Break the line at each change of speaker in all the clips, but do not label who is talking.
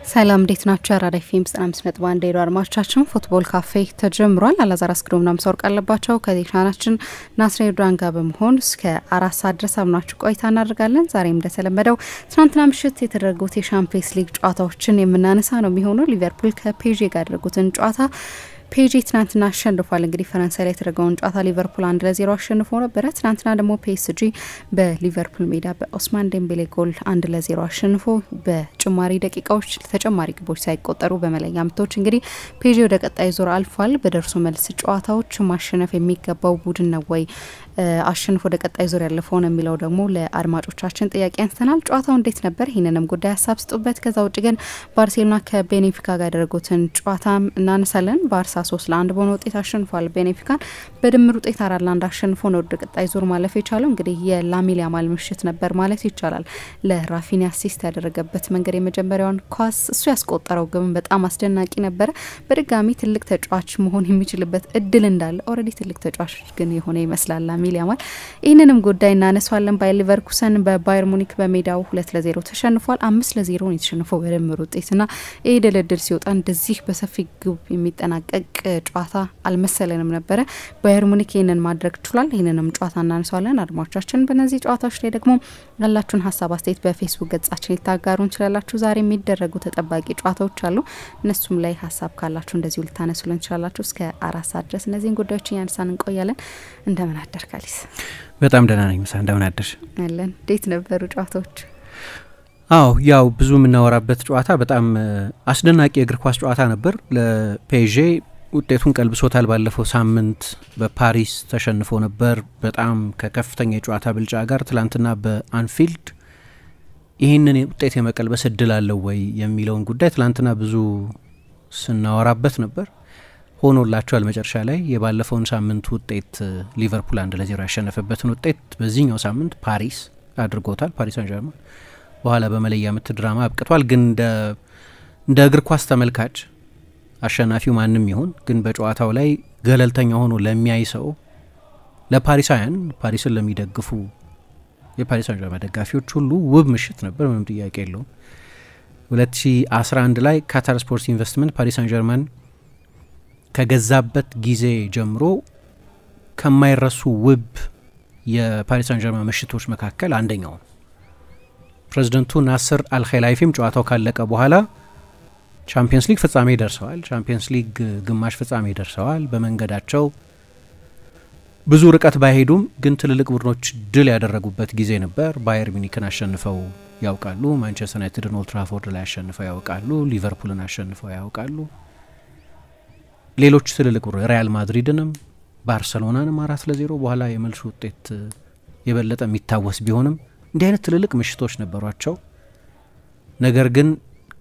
ሰላም እንዴት ናችሁ? አራዳ ኤፍኤም 95.1 ሬዲዮ አድማጮቻችን ፉትቦል ካፌ ተጀምሯል። አላዛር አስግዶምና መስወር ቃለባቸው ከቴክኒሻናችን ናስሬ ዱራን ጋር በመሆን እስከ 4 ሰዓት ድረስ አብናችሁ ቆይታ እናደርጋለን። ዛሬም እንደተለመደው ትናንትና ምሽት የተደረጉት የሻምፒየንስ ሊግ ጨዋታዎችን የምናነሳ ነው የሚሆነው። ሊቨርፑል ከፔዤ ጋር ያደረጉትን ጨዋታ ፔጄ ትናንትና አሸንፏል። እንግዲህ ፈረንሳይ ላይ የተደረገውን ጨዋታ ሊቨርፑል 1-0 አሸንፎ ነበር። ትናንትና ደግሞ ፒኤስጂ በሊቨርፑል ሜዳ በኦስማን ዴምቤሌ ጎል 1-0 አሸንፎ በጭማሪ ደቂቃዎች ተጨማሪ ግቦች ሳይቆጠሩ በመለያ ምቶች እንግዲህ ፔጄ ወደ ቀጣይ ዙር አልፏል። በደርሶ መልስ ጨዋታዎች ማሸነፍ የሚገባው ቡድን ነው ወይ አሸንፎ ወደ ቀጣይ ዙር ያለፈው ነው የሚለው ደግሞ ለአድማጮቻችን ጥያቄ አንስተናል። ጨዋታው እንዴት ነበር? ይሄንንም ጉዳይ ሀሳብ ስጡበት። ከዛ ውጭ ግን ባርሴሎና ከቤኔፊካ ጋር ያደረጉትን ጨዋታ እናነሳለን። ባርሳ 3-1 በሆነ ውጤት አሸንፏል ቤኔፊካን። በድምር ውጤት 4-1 አሸንፎ ነው ወደ ቀጣይ ዙር ማለፍ የቻለው። እንግዲህ የላሚን ያማል ምሽት ነበር ማለት ይቻላል። ለራፊኒ አሲስት ያደረገበት መንገድ የመጀመሪያውን ኳስ እሱ ያስቆጠረው ግን በጣም አስደናቂ ነበር። በድጋሚ ትልቅ ተጫዋች መሆን የሚችልበት እድል እንዳለ ኦሬዲ ትልቅ ተጫዋች ግን የሆነ ይመስላል ላሚን ያማል። ይህንንም ጉዳይ እናነሳለን። ባየር ሊቨርኩሰን በባየር ሙኒክ በሜዳው 2-0 ተሸንፏል። 5-0 ነው የተሸነፈው በድምር ውጤትና ይህ ድልድል ሲወጣ እንደዚህ በሰፊ ግብ የሚጠናቀቅ ጨዋታ አልመሰለንም ነበረ። ባየር ሙኒክ ይህንን ማድረግ ችሏል። ይህንንም ጨዋታ እናነሳለን። አድማጮቻችን በእነዚህ ጨዋታዎች ላይ ደግሞ ያላችሁን ሀሳብ አስተያየት በፌስቡክ ገጻችን ልታጋሩ እንችላላችሁ። ዛሬ የሚደረጉ ተጠባቂ ጨዋታዎች አሉ። እነሱም ላይ ሀሳብ ካላችሁ እንደዚሁ ልታነሱልን እንችላላችሁ። እስከ 4 ሰዓት ድረስ እነዚህን ጉዳዮች እያነሳን እንቆያለን። እንደምን አደርካሊስ?
በጣም ደህና ነኝ። ምሳ እንደምን አደርሽ?
አለን። እንዴት ነበሩ ጨዋታዎች?
አዎ ያው ብዙ የምናወራበት ጨዋታ በጣም አስደናቂ የእግር ኳስ ጨዋታ ነበር። ለፔዤ ውጤቱን ቀልብሶታል። ባለፈው ሳምንት በፓሪስ ተሸንፎ ነበር በጣም ከከፍተኛ የጨዋታ ብልጫ ጋር። ትላንትና በአንፊልድ ይህንን ውጤት የመቀልበስ እድል አለው ወይ የሚለውን ጉዳይ ትላንትና ብዙ ስናወራበት ነበር። ሆኖላቸዋል። መጨረሻ ላይ የባለፈውን ሳምንት ውጤት ሊቨርፑል 1-0 ያሸነፈበትን ውጤት በዚህኛው ሳምንት ፓሪስ አድርጎታል። ፓሪስ ሳን ዠርማን በኋላ በመለያ ምት ድራማ አብቅቷል። ግን እንደ እግር ኳስ ተመልካች አሸናፊው ማንም ይሁን ግን በጨዋታው ላይ ገለልተኛ ሆኖ ለሚያይ ሰው፣ ለፓሪሳውያን ፓሪስን ለሚደግፉ የፓሪስ ሳን ዠርማን ደጋፊዎች ሁሉ ውብ ምሽት ነበር። ምንም ጥያቄ የለውም። 2011 ላይ ካታር ስፖርት ኢንቨስትመንት ፓሪስ ሳን ዠርማን ከገዛበት ጊዜ ጀምሮ ከማይረሱ ውብ የፓሪስ ሳን ዠርማን ምሽቶች መካከል አንደኛው ነው። ፕሬዝዳንቱ ናስር አልኸላይፊም ጨዋታው ካለቀ በኋላ ቻምፒየንስ ሊግ ፍጻሜ ደርሰዋል። ቻምፒየንስ ሊግ ግማሽ ፍጻሜ ደርሰዋል። በመንገዳቸው ብዙ ርቀት ባይሄዱም ግን ትልልቅ ቡድኖች ድል ያደረጉበት ጊዜ ነበር። ባየር ሚኒክን አሸንፈው ያውቃሉ። ማንቸስተር ዩናይትድን ኦልድ ትራፎርድ ላይ አሸንፈው ያውቃሉ። ሊቨርፑልን አሸንፈው ያውቃሉ። ሌሎች ትልልቅ ቡድኖች ሪያል ማድሪድንም ባርሰሎናንም 4-0 በኋላ የመልሱ ውጤት የበለጠ የሚታወስ ቢሆንም እንዲህ አይነት ትልልቅ ምሽቶች ነበሯቸው። ነገር ግን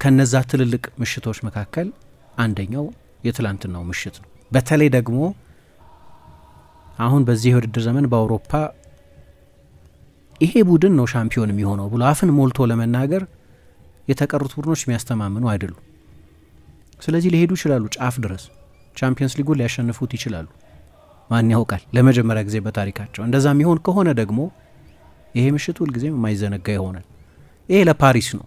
ከነዛ ትልልቅ ምሽቶች መካከል አንደኛው የትላንትናው ምሽት ነው። በተለይ ደግሞ አሁን በዚህ የውድድር ዘመን በአውሮፓ ይሄ ቡድን ነው ሻምፒዮን የሚሆነው ብሎ አፍን ሞልቶ ለመናገር የተቀሩት ቡድኖች የሚያስተማምኑ አይደሉም። ስለዚህ ሊሄዱ ይችላሉ ጫፍ ድረስ ቻምፒየንስ ሊጉን ሊያሸንፉት ይችላሉ። ማን ያውቃል? ለመጀመሪያ ጊዜ በታሪካቸው እንደዛ የሚሆን ከሆነ ደግሞ ይሄ ምሽት ሁልጊዜም የማይዘነጋ ይሆናል። ይሄ ለፓሪስ ነው።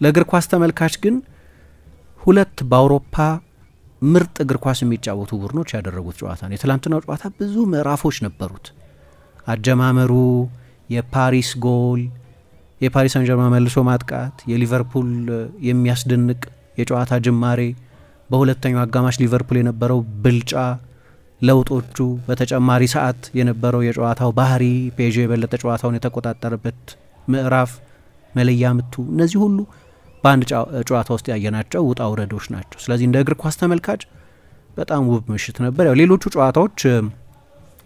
ለእግር ኳስ ተመልካች ግን ሁለት በአውሮፓ ምርጥ እግር ኳስ የሚጫወቱ ቡድኖች ያደረጉት ጨዋታ ነው። የትላንትናው ጨዋታ ብዙ ምዕራፎች ነበሩት። አጀማመሩ፣ የፓሪስ ጎል፣ የፓሪስ ሳን ዠርማን መልሶ ማጥቃት፣ የሊቨርፑል የሚያስደንቅ የጨዋታ ጅማሬ፣ በሁለተኛው አጋማሽ ሊቨርፑል የነበረው ብልጫ፣ ለውጦቹ፣ በተጨማሪ ሰዓት የነበረው የጨዋታው ባህሪ፣ ፔዤ የበለጠ ጨዋታውን የተቆጣጠረበት ምዕራፍ፣ መለያ ምቱ፣ እነዚህ ሁሉ በአንድ ጨዋታ ውስጥ ያየናቸው ውጣ ውረዶች ናቸው። ስለዚህ እንደ እግር ኳስ ተመልካች በጣም ውብ ምሽት ነበር። ያው ሌሎቹ ጨዋታዎች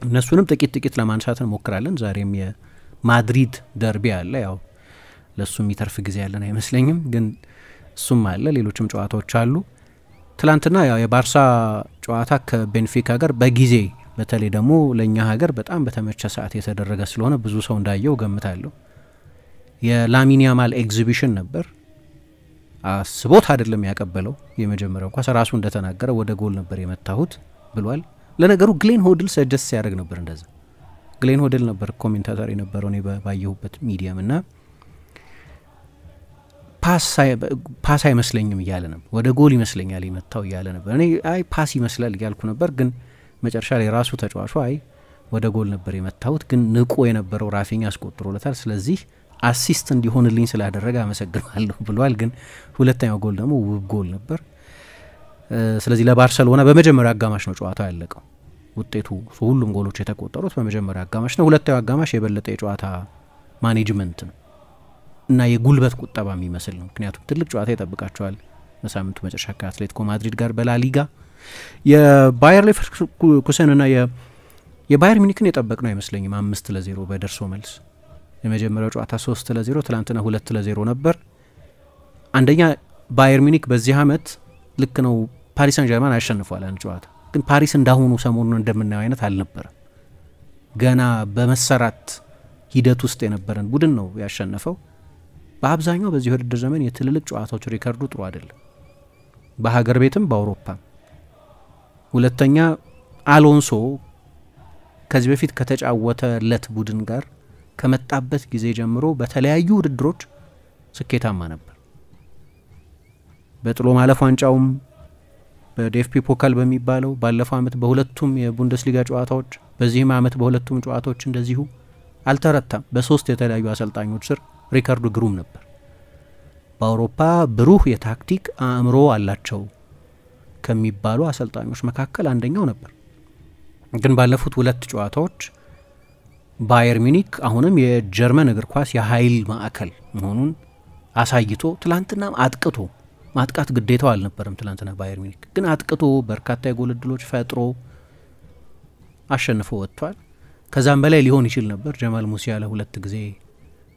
እነሱንም ጥቂት ለማንሳት እንሞክራለን። ዛሬም የማድሪድ ደርቢ አለ። ያው ለሱ የሚተርፍ ጊዜ ያለን አይመስለኝም፣ ግን እሱም አለ። ሌሎችም ጨዋታዎች አሉ። ትላንትና ያው የባርሳ ጨዋታ ከቤንፊካ ጋር በጊዜ በተለይ ደግሞ ለኛ ሀገር በጣም በተመቸ ሰዓት የተደረገ ስለሆነ ብዙ ሰው እንዳየው ገምታለሁ። የላሚን ያማል ኤግዚቢሽን ነበር። አስቦት አይደለም ያቀበለው። የመጀመሪያው ኳስ ራሱ እንደተናገረ ወደ ጎል ነበር የመታሁት ብሏል። ለነገሩ ግሌን ሆድል ሰጀስት ሲያደርግ ነበር እንደዛ። ግሌን ሆድል ነበር ኮሜንታተር የነበረው እኔ ባየሁበት ሚዲየም እና ፓስ አይመስለኝም እያለ ነበር። ወደ ጎል ይመስለኛል የመታው እያለ ነበር። እኔ አይ ፓስ ይመስላል እያልኩ ነበር፣ ግን መጨረሻ ላይ ራሱ ተጫዋቹ አይ ወደ ጎል ነበር የመታሁት፣ ግን ንቆ የነበረው ራፊኛ አስቆጥሮለታል። ስለዚህ አሲስት እንዲሆንልኝ ስላደረገ አመሰግናለሁ ብሏል። ግን ሁለተኛው ጎል ደግሞ ውብ ጎል ነበር። ስለዚህ ለባርሰሎና በመጀመሪያ አጋማሽ ነው ጨዋታው ያለቀው። ውጤቱ ሁሉም ጎሎች የተቆጠሩት በመጀመሪያ አጋማሽ ነው። ሁለተኛው አጋማሽ የበለጠ የጨዋታ ማኔጅመንት ነው እና የጉልበት ቁጠባ የሚመስል ነው። ምክንያቱም ትልቅ ጨዋታ ይጠብቃቸዋል በሳምንቱ መጨረሻ ከአትሌቲኮ ማድሪድ ጋር በላሊጋ። የባየር ሌቨርኩሰን እና የባየር ሚኒክን የጠበቅ ነው አይመስለኝም። 5-0 በደርሶ መልስ የመጀመሪያው ጨዋታ 3-0፣ ትላንትና 2-0 ነበር። አንደኛ ባየር ሚኒክ በዚህ አመት ልክ ነው ፓሪስ ሳን ጀርማን አሸንፏል አንድ ጨዋታ፣ ግን ፓሪስ እንዳሁኑ ሰሞኑን እንደምናየው አይነት አልነበረም። ገና በመሰራት ሂደት ውስጥ የነበረን ቡድን ነው ያሸነፈው። በአብዛኛው በዚህ ውድድር ዘመን የትልልቅ ጨዋታዎች ሪከርዱ ጥሩ አይደለም፣ በሀገር ቤትም በአውሮፓም። ሁለተኛ አሎንሶ ከዚህ በፊት ከተጫወተለት ቡድን ጋር ከመጣበት ጊዜ ጀምሮ በተለያዩ ውድድሮች ስኬታማ ነበር። በጥሎ ማለፍ ዋንጫውም በዲኤፍቢ ፖካል በሚባለው ባለፈው አመት በሁለቱም የቡንደስሊጋ ጨዋታዎች፣ በዚህም አመት በሁለቱም ጨዋታዎች እንደዚሁ አልተረታም። በሶስት የተለያዩ አሰልጣኞች ስር ሪካርዱ ግሩም ነበር። በአውሮፓ ብሩህ የታክቲክ አእምሮ አላቸው ከሚባሉ አሰልጣኞች መካከል አንደኛው ነበር። ግን ባለፉት ሁለት ጨዋታዎች ባየር ሚኒክ አሁንም የጀርመን እግር ኳስ የኃይል ማዕከል መሆኑን አሳይቶ ትላንትና አጥቅቶ ማጥቃት ግዴታው አልነበረም። ትላንትና ባየር ሚኒክ ግን አጥቅቶ በርካታ የጎል ዕድሎች ፈጥሮ አሸንፎ ወጥቷል። ከዛም በላይ ሊሆን ይችል ነበር። ጀማል ሙሲያላ ሁለት ጊዜ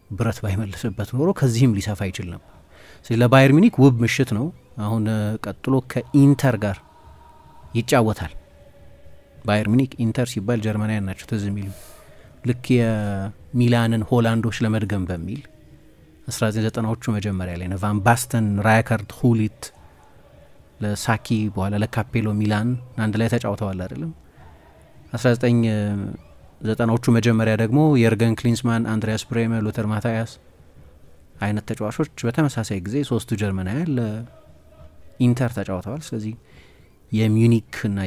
ብረት ባይመልስበት ኖሮ ከዚህም ሊሰፋ ይችል ነበር። ስለዚህ ለባየር ሚኒክ ውብ ምሽት ነው። አሁን ቀጥሎ ከኢንተር ጋር ይጫወታል። ባየር ሚኒክ ኢንተር ሲባል ጀርመናውያን ናቸው ትዝ የሚሉ፣ ልክ የሚላንን ሆላንዶች ለመድገም በሚል 1990ዎቹ መጀመሪያ ላይ ነው ቫን ባስተን፣ ራይካርድ፣ ሁሊት ለሳኪ በኋላ ለካፔሎ ሚላን አንድ ላይ ተጫውተዋል አይደለም። 1990ዎቹ መጀመሪያ ደግሞ የርገን ክሊንስማን፣ አንድሪያስ ብሬመር፣ ሉተር ማታያስ አይነት ተጫዋቾች በተመሳሳይ ጊዜ ሶስቱ ጀርመናውያን ለኢንተር ተጫውተዋል። ስለዚህ የሚዩኒክና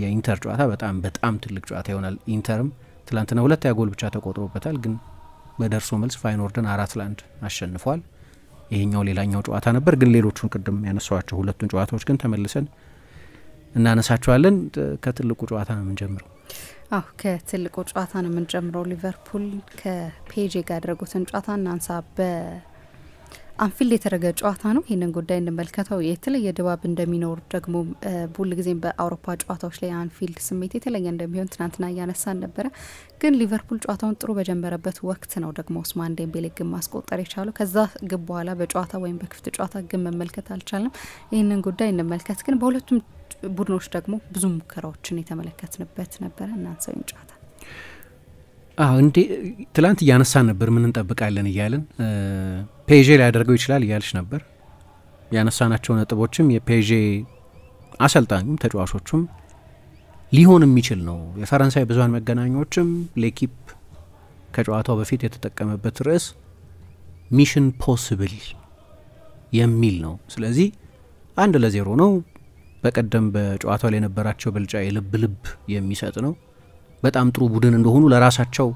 የኢንተር ጨዋታ በጣም ትልቅ ጨዋታ ይሆናል። ኢንተርም ትላንትና 2 ጎል ብቻ ተቆጥሮበታል፣ ግን በደርሶ መልስ ፋይኖርድን 4-1 አሸንፏል። ይሄኛው ሌላኛው ጨዋታ ነበር። ግን ሌሎቹን ቅድም ያነሳዋቸው ሁለቱን ጨዋታዎች ግን ተመልሰን እናነሳቸዋለን። ከትልቁ ጨዋታ ነው የምንጀምረው።
ከትልቁ ጨዋታ ነው የምንጀምረው። ሊቨርፑል ከፔጄ ጋር ያደረጉትን ጨዋታ እናንሳ። በአንፊልድ የተደረገ ጨዋታ ነው። ይህንን ጉዳይ እንመልከተው። የተለየ ድባብ እንደሚኖር ደግሞ ሁልጊዜም በአውሮፓ ጨዋታዎች ላይ አንፊልድ ስሜት የተለየ እንደሚሆን ትናንትና እያነሳን ነበረ። ግን ሊቨርፑል ጨዋታውን ጥሩ በጀመረበት ወቅት ነው ደግሞ ኦስማን ዴምቤሌ ግብ ማስቆጠር የቻለው። ከዛ ግብ በኋላ በጨዋታ ወይም በክፍት ጨዋታ ግብ መመልከት አልቻለም። ይህንን ጉዳይ እንመልከት። ግን በሁለቱም ቡድኖች ደግሞ ብዙ ሙከራዎችን የተመለከትንበት ነበረ። እናንሳው ጨዋታ
እንዴ ትላንት እያነሳን ነበር ምን እንጠብቃለን እያልን። ፔጄ ሊያደርገው ይችላል እያልሽ ነበር። ያነሳናቸው ነጥቦችም የፔጄ አሰልጣኙም ተጫዋቾቹም ሊሆን የሚችል ነው። የፈረንሳይ ብዙሃን መገናኛዎችም ሌኪፕ ከጨዋታው በፊት የተጠቀመበት ርዕስ ሚሽን ፖሲብል የሚል ነው። ስለዚህ 1-0 ነው። በቀደም በጨዋታው ላይ የነበራቸው ብልጫ የልብ የሚሰጥ ነው። በጣም ጥሩ ቡድን እንደሆኑ ለራሳቸው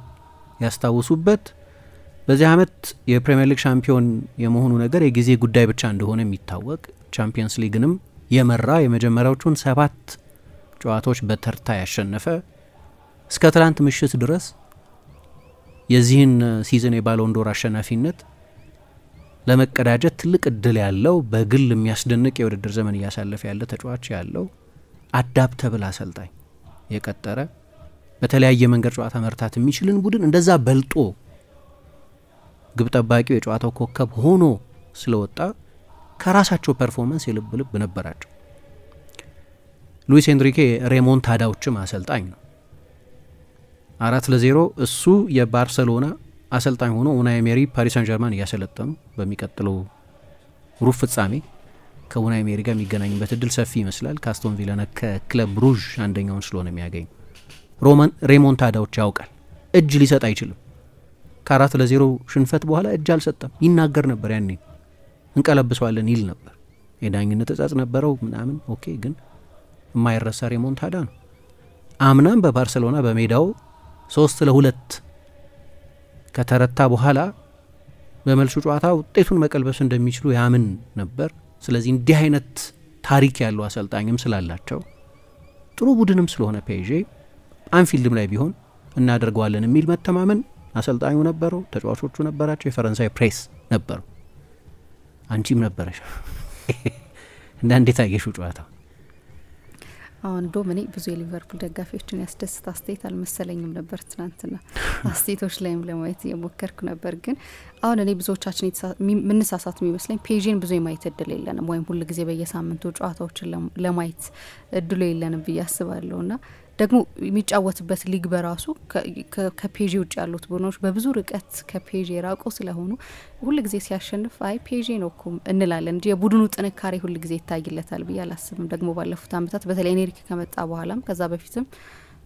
ያስታውሱበት። በዚህ አመት የፕሪሚየር ሊግ ሻምፒዮን የመሆኑ ነገር የጊዜ ጉዳይ ብቻ እንደሆነ የሚታወቅ፣ ቻምፒየንስ ሊግንም የመራ የመጀመሪያዎቹን 7 ጨዋታዎች በተርታ ያሸነፈ፣ እስከ ትላንት ምሽት ድረስ የዚህን ሲዝን የባሎን ዶር አሸናፊነት ለመቀዳጀት ትልቅ እድል ያለው፣ በግል የሚያስደንቅ የውድድር ዘመን እያሳለፈ ያለ ተጫዋች ያለው፣ አዳፕተብል አሰልጣኝ የቀጠረ፣ በተለያየ መንገድ ጨዋታ መርታት የሚችልን ቡድን እንደዛ በልጦ ግብ ጠባቂው የጨዋታው ኮከብ ሆኖ ስለወጣ ከራሳቸው ፐርፎርማንስ የልብ ነበራቸው። ሉዊስ ኤንሪኬ ሬሞንታዳዎችም አሰልጣኝ ነው። 4-0 እሱ የባርሰሎና አሰልጣኝ ሆኖ ኡናይ ኤመሪ ፓሪስ ሳን ጀርማን እያሰለጠኑ በሚቀጥለው ሩብ ፍጻሜ ከኡናይ ኤመሪ ጋር የሚገናኙበት እድል ሰፊ ይመስላል። ከአስቶን ቪላና ከክለብ ብሩዥ አንደኛውን ስለሆነ የሚያገኝ ሬሞንታዳዎች ያውቃል። እጅ ሊሰጥ አይችልም። ከ4-0 ሽንፈት በኋላ እጅ አልሰጠም። ይናገር ነበር ያኔ እንቀለብሰዋለን ይል ነበር። የዳኝነት ተጻጽ ነበረው ምናምን ኦኬ፣ ግን የማይረሳ ሬሞንታዳ ነው። አምናም በባርሴሎና በሜዳው 3-2 ከተረታ በኋላ በመልሱ ጨዋታ ውጤቱን መቀልበስ እንደሚችሉ ያምን ነበር። ስለዚህ እንዲህ አይነት ታሪክ ያለው አሰልጣኝም ስላላቸው ጥሩ ቡድንም ስለሆነ ፔዤ አንፊልድም ላይ ቢሆን እናደርገዋለን የሚል መተማመን አሰልጣኙ ነበረው፣ ተጫዋቾቹ ነበራቸው፣ የፈረንሳይ ፕሬስ ነበሩ። አንቺም ነበረሽ እና እንዴት አየሽው ጨዋታው?
አሁን ዶም እኔ ብዙ የሊቨርፑል ደጋፊዎችን ያስደስት አስተያየት አልመሰለኝም ነበር ትናንትና። አስተያየቶች ላይም ለማየት የሞከርኩ ነበር። ግን አሁን እኔ ብዙዎቻችን ምንሳሳት የሚመስለኝ ፔዥን ብዙ የማየት እድል የለንም ወይም ሁሉ ጊዜ በየሳምንቱ ጨዋታዎችን ለማየት እድሉ የለንም ብዬ አስባለሁ። ና ደግሞ የሚጫወትበት ሊግ በራሱ ከፔዥ ውጭ ያሉት ቡድኖች በብዙ ርቀት ከፔዥ የራቁ ስለሆኑ ሁሉ ጊዜ ሲያሸንፍ አይ ፔዥ ነው እኮ እንላለን እንጂ የቡድኑ ጥንካሬ ሁሉ ጊዜ ይታይለታል ብዬ አላስብም። ደግሞ ባለፉት አመታት በተለይ ኤንሪክ ከመጣ በኋላም ከዛ በፊትም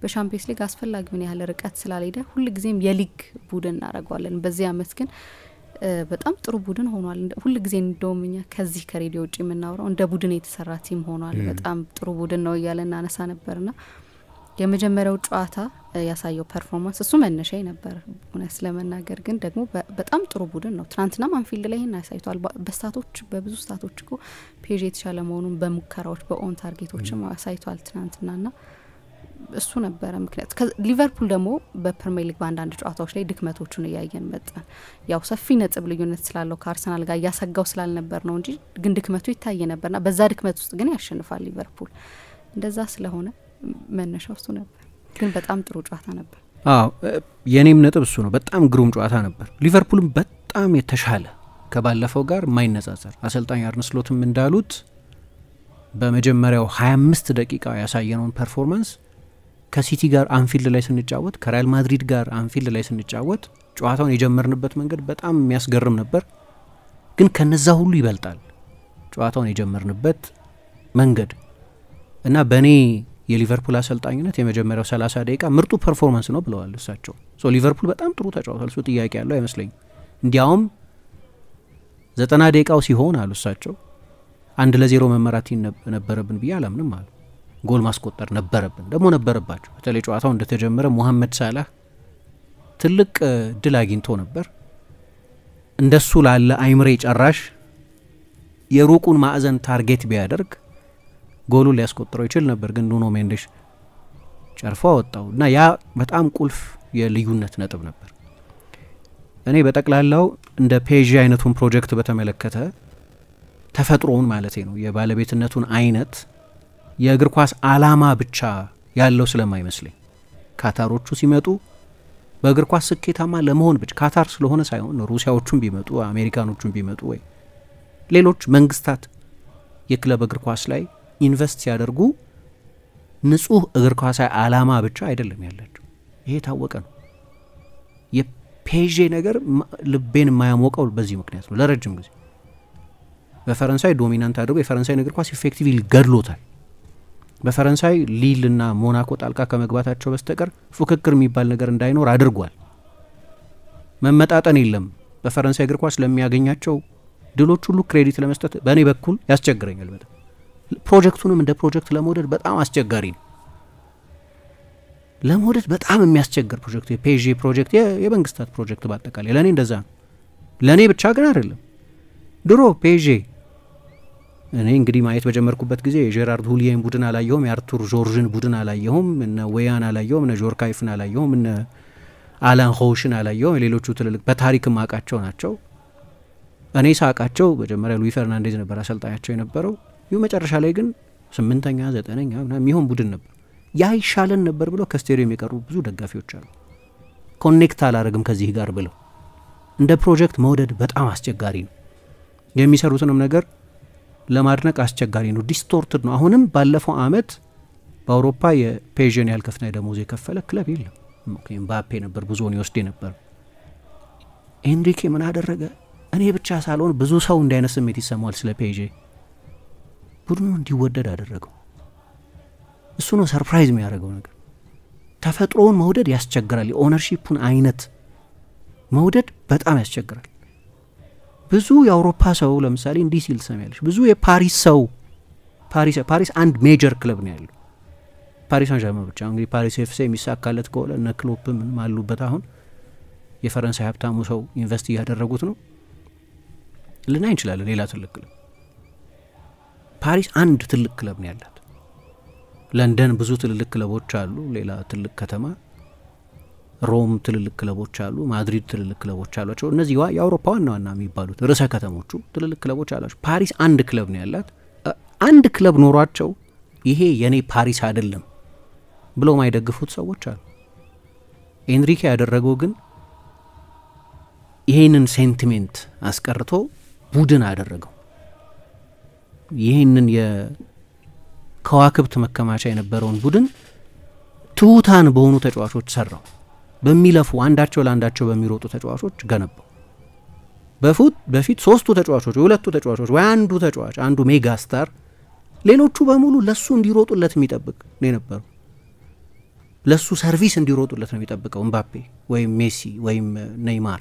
በሻምፒየንስ ሊግ አስፈላጊ ምን ያህል ርቀት ስላልሄደ ሁሉ ጊዜም የሊግ ቡድን እናደርገዋለን። በዚህ አመት ግን በጣም ጥሩ ቡድን ሆኗል። ሁሉ ጊዜ እንደውም እኛ ከዚህ ከሬዲዮ ውጭ የምናወራው እንደ ቡድን የተሰራ ቲም ሆኗል፣ በጣም ጥሩ ቡድን ነው እያለ እናነሳ ነበርና የመጀመሪያው ጨዋታ ያሳየው ፐርፎርማንስ እሱ መነሻ ነበር እውነት ለመናገር። ግን ደግሞ በጣም ጥሩ ቡድን ነው። ትናንትና አንፊልድ ላይ ይሄን ያሳይቷል። በስታቶች በብዙ ስታቶች እኮ ፔዥ የተሻለ መሆኑን በሙከራዎች በኦን ታርጌቶችም ያሳይቷል ትናንትናና እሱ ነበረ ምክንያት። ሊቨርፑል ደግሞ በፕሪሚየር ሊግ በአንዳንድ ጨዋታዎች ላይ ድክመቶቹን እያየን መጣን። ያው ሰፊ ነጥብ ልዩነት ስላለው ከአርሰናል ጋር እያሰጋው ስላልነበር ነው እንጂ ግን ድክመቱ ይታይ ነበርና በዛ ድክመት ውስጥ ግን ያሸንፋል ሊቨርፑል። እንደዛ ስለሆነ መነሻው እሱ ነበር። ግን በጣም ጥሩ ጨዋታ ነበር።
የኔም ነጥብ እሱ ነው። በጣም ግሩም ጨዋታ ነበር። ሊቨርፑልም በጣም የተሻለ ከባለፈው ጋር የማይነጻጸር አሰልጣኝ አርነ ስሎትም እንዳሉት በመጀመሪያው 25 ደቂቃ ያሳየነውን ፐርፎርማንስ ከሲቲ ጋር አንፊልድ ላይ ስንጫወት፣ ከሪያል ማድሪድ ጋር አንፊልድ ላይ ስንጫወት ጨዋታውን የጀመርንበት መንገድ በጣም የሚያስገርም ነበር። ግን ከነዛ ሁሉ ይበልጣል ጨዋታውን የጀመርንበት መንገድ እና በእኔ የሊቨርፑል አሰልጣኝነት የመጀመሪያው 30 ደቂቃ ምርጡ ፐርፎርማንስ ነው ብለዋል እሳቸው። ሊቨርፑል በጣም ጥሩ ተጫውቷል፣ እሱ ጥያቄ ያለው አይመስለኝም። እንዲያውም 90 ደቂቃው ሲሆን አሉ እሳቸው 1-0 መመራት ነበረብን ብዬ አላምንም አሉ። ጎል ማስቆጠር ነበረብን፣ ደግሞ ነበረባቸው። በተለይ ጨዋታው እንደተጀመረ ሙሐመድ ሳላህ ትልቅ ድል አግኝቶ ነበር። እንደሱ ላለ አይምሬ ጨራሽ የሩቁን ማዕዘን ታርጌት ቢያደርግ ጎሉን ሊያስቆጥረው ይችል ነበር። ግን ኑኖ ሜንዴሽ ጨርፎ አወጣው እና ያ በጣም ቁልፍ የልዩነት ነጥብ ነበር። እኔ በጠቅላላው እንደ ፔዥ አይነቱን ፕሮጀክት በተመለከተ ተፈጥሮውን ማለቴ ነው የባለቤትነቱን አይነት የእግር ኳስ አላማ ብቻ ያለው ስለማይመስለኝ ካታሮቹ ሲመጡ በእግር ኳስ ስኬታማ ለመሆን ብቻ ካታር ስለሆነ ሳይሆን ሩሲያዎቹም ቢመጡ አሜሪካኖቹም ቢመጡ ወይ ሌሎች መንግስታት የክለብ እግር ኳስ ላይ ኢንቨስት ሲያደርጉ ንጹህ እግር ኳሳዊ አላማ ብቻ አይደለም ያላቸው። ይሄ ታወቀ ነው። የፔዥ ነገር ልቤን የማያሞቀው በዚህ ምክንያት ነው። ለረጅም ጊዜ በፈረንሳይ ዶሚናንት አድርጎ የፈረንሳይ እግር ኳስ ኢፌክቲቭሊ ገድሎታል። በፈረንሳይ ሊል እና ሞናኮ ጣልቃ ከመግባታቸው በስተቀር ፉክክር የሚባል ነገር እንዳይኖር አድርጓል። መመጣጠን የለም። በፈረንሳይ እግር ኳስ ለሚያገኛቸው ድሎች ሁሉ ክሬዲት ለመስጠት በእኔ በኩል ያስቸግረኛል በጣም። ፕሮጀክቱንም እንደ ፕሮጀክት ለመውደድ በጣም አስቸጋሪ ነው። ለመውደድ በጣም የሚያስቸግር ፕሮጀክት የፔዥ ፕሮጀክት የመንግስታት ፕሮጀክት በአጠቃላይ ለእኔ እንደዛ ነው። ለእኔ ብቻ ግን አይደለም። ድሮ ፔዥ እኔ እንግዲህ ማየት በጀመርኩበት ጊዜ የጄራርድ ሁሊየን ቡድን አላየሁም፣ የአርቱር ጆርጅን ቡድን አላየሁም፣ እነ ዌያን አላየሁም፣ እነ ጆርካይፍን አላየሁም፣ እነ አላን ሆውሽን አላየሁም። ሌሎቹ ትልልቅ በታሪክም አውቃቸው ናቸው። እኔ ሳውቃቸው መጀመሪያ ሉዊ ፈርናንዴዝ ነበር አሰልጣኛቸው የነበረው። ይህ መጨረሻ ላይ ግን 8ኛ 9ኛ የሚሆን ቡድን ነበር። ያ ይሻለን ነበር ብለው ከስቴዲየም የቀሩ ብዙ ደጋፊዎች አሉ። ኮኔክት አላረግም ከዚህ ጋር ብለው እንደ ፕሮጀክት መውደድ በጣም አስቸጋሪ ነው። የሚሰሩትንም ነገር ለማድነቅ አስቸጋሪ ነው። ዲስቶርትድ ነው። አሁንም ባለፈው አመት በአውሮፓ የፔዥን ያህል ከፍተኛ ደሞዝ የከፈለ ክለብ የለም። ኤምባፔ ነበር ብዙውን ይወስድ ነበር። ኤንሪኬ ምን አደረገ? እኔ ብቻ ሳልሆን ብዙ ሰው እንዳይነት ስሜት ይሰማዋል ስለ ፔዥ። ቡድኑ እንዲወደድ አደረገው። እሱ ነው ሰርፕራይዝ የሚያደርገው ነገር። ተፈጥሮውን መውደድ ያስቸግራል። የኦነርሺፑን አይነት መውደድ በጣም ያስቸግራል። ብዙ የአውሮፓ ሰው ለምሳሌ እንዲህ ሲል ሰማያለሽ፣ ብዙ የፓሪስ ሰው ፓሪስ አንድ ሜጀር ክለብ ነው ያለው ፓሪስ ሳን-ዠርማን ብቻ። እንግዲህ ፓሪስ ኤፍሲ የሚሳካለት ከሆነ እነ ክሎፕ ምን ማሉበት አሁን የፈረንሳይ ሀብታሙ ሰው ኢንቨስት እያደረጉት ነው ልናይ እንችላለን። ሌላ ትልቅ ክለብ ፓሪስ አንድ ትልቅ ክለብ ነው ያላት። ለንደን ብዙ ትልልቅ ክለቦች አሉ፣ ሌላ ትልቅ ከተማ ሮም ትልልቅ ክለቦች አሉ፣ ማድሪድ ትልልቅ ክለቦች አሏቸው። እነዚህ የአውሮፓ ዋና ዋና የሚባሉት ርዕሰ ከተሞቹ ትልልቅ ክለቦች አሏቸው። ፓሪስ አንድ ክለብ ነው ያላት። አንድ ክለብ ኖሯቸው ይሄ የኔ ፓሪስ አይደለም ብለው ማይደግፉት ሰዎች አሉ። ኤንሪኬ ያደረገው ግን ይሄንን ሴንቲሜንት አስቀርቶ ቡድን አደረገው። ይሄንን የከዋክብት መከማቻ የነበረውን ቡድን ትውታን በሆኑ ተጫዋቾች ሰራው። በሚለፉ አንዳቸው ለአንዳቸው በሚሮጡ ተጫዋቾች ገነባው። በፊት ሶስቱ ተጫዋቾች ሁለቱ ተጫዋቾች ወይ አንዱ ተጫዋች አንዱ ሜጋ ስታር ሌሎቹ በሙሉ ለሱ እንዲሮጡለት የሚጠብቅ ነው የነበረው። ለሱ ሰርቪስ እንዲሮጡለት ነው የሚጠብቀው ኤምባፔ ወይም ሜሲ ወይም ኔይማር።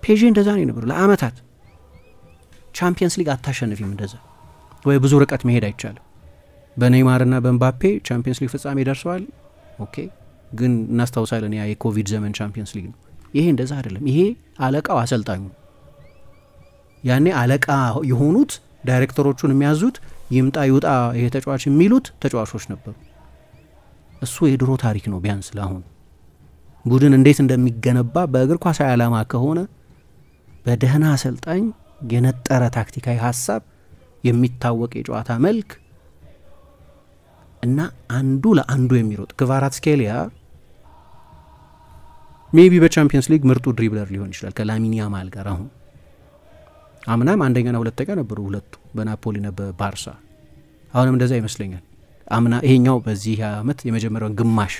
ፔዤ እንደዛ ነው የነበረው ለአመታት። ቻምፒየንስ ሊግ አታሸንፊም እንደዛ ወይ ብዙ ርቀት መሄድ አይቻልም። በኔይማርና በኤምባፔ ቻምፒየንስ ሊግ ፍጻሜ ደርሰዋል። ኦኬ ግን እናስታውሳለን ያ የኮቪድ ዘመን ቻምፒየንስ ሊግ ነው። ይሄ እንደዛ አይደለም። ይሄ አለቃው አሰልጣኙ ያኔ አለቃ የሆኑት ዳይሬክተሮቹን የሚያዙት ይምጣ ይውጣ ይሄ ተጫዋች የሚሉት ተጫዋቾች ነበሩ። እሱ የድሮ ታሪክ ነው። ቢያንስ ለአሁን ቡድን እንዴት እንደሚገነባ በእግር ኳስ ዓላማ ከሆነ በደህና አሰልጣኝ የነጠረ ታክቲካዊ ሀሳብ የሚታወቅ የጨዋታ መልክ እና አንዱ ለአንዱ የሚሮጥ ክቫራትስኬሊያ ሜቢ በቻምፒየንስ ሊግ ምርጡ ድሪብለር ሊሆን ይችላል ከላሚን ያማል ጋር። አሁን አምናም አንደኛና ሁለተኛ ነበሩ ሁለቱ በናፖሊና በባርሳ። አሁንም እንደዛ ይመስለኛል። አምና ይሄኛው በዚህ አመት የመጀመሪያውን ግማሽ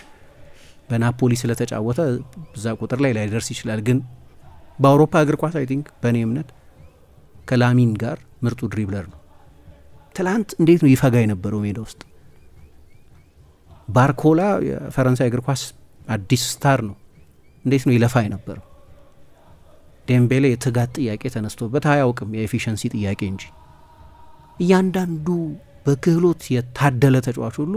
በናፖሊ ስለተጫወተ በዛ ቁጥር ላይ ላይደርስ ይችላል። ግን በአውሮፓ እግር ኳስ አይ ቲንክ በእኔ እምነት ከላሚን ጋር ምርጡ ድሪብለር ነው። ትላንት እንዴት ነው ይፈጋ የነበረው ሜዳ ውስጥ። ባርኮላ የፈረንሳይ እግር ኳስ አዲስ ስታር ነው። እንዴት ነው ይለፋ የነበረው። ዴምቤሌ የትጋት ጥያቄ ተነስቶበት አያውቅም የኤፊሽንሲ ጥያቄ እንጂ። እያንዳንዱ በክህሎት የታደለ ተጫዋች ሁሉ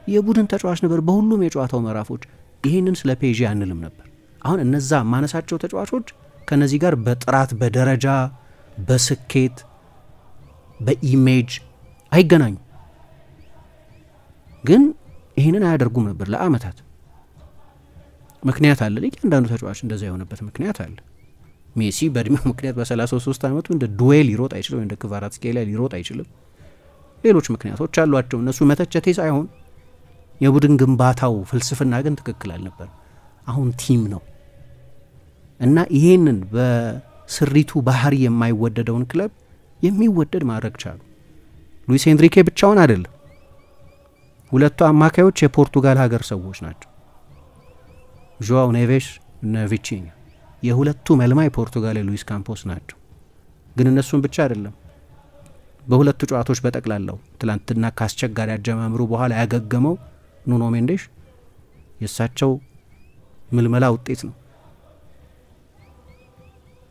የቡድን ተጫዋች ነበር በሁሉም የጨዋታው ምዕራፎች። ይህንን ስለ ፔዤ አንልም ነበር። አሁን እነዛ ማነሳቸው ተጫዋቾች ከነዚህ ጋር በጥራት በደረጃ በስኬት በኢሜጅ አይገናኙ። ግን ይህንን አያደርጉም ነበር ለአመታት። ምክንያት አለ። እያንዳንዱ ተጫዋች እንደዛ የሆነበት ምክንያት አለ። ሜሲ በእድሜው ምክንያት በ33 አመቱ እንደ ዱዌል ሊሮጥ አይችልም፣ እንደ ክቫራትስኬሊያ ሊሮጥ አይችልም። ሌሎች ምክንያቶች አሏቸው። እነሱ መተቸቴ ሳይሆን የቡድን ግንባታው ፍልስፍና ግን ትክክል አልነበር። አሁን ቲም ነው እና ይሄንን በስሪቱ ባህሪ የማይወደደውን ክለብ የሚወደድ ማድረግ ቻሉ። ሉዊስ ኤንሪኬ ብቻውን አይደለም። ሁለቱ አማካዮች የፖርቱጋል ሀገር ሰዎች ናቸው። ጆአው ኔቬስ እና ቪቺኛ የሁለቱ መልማይ ፖርቱጋል ሉዊስ ካምፖስ ናቸው። ግን እነሱን ብቻ አይደለም። በሁለቱ ጨዋታዎች በጠቅላላው ትላንትና ካስቸጋሪ አጀማምሩ በኋላ ያገገመው ኑኖ ሜንዴሽ የሳቸው ምልመላ ውጤት ነው።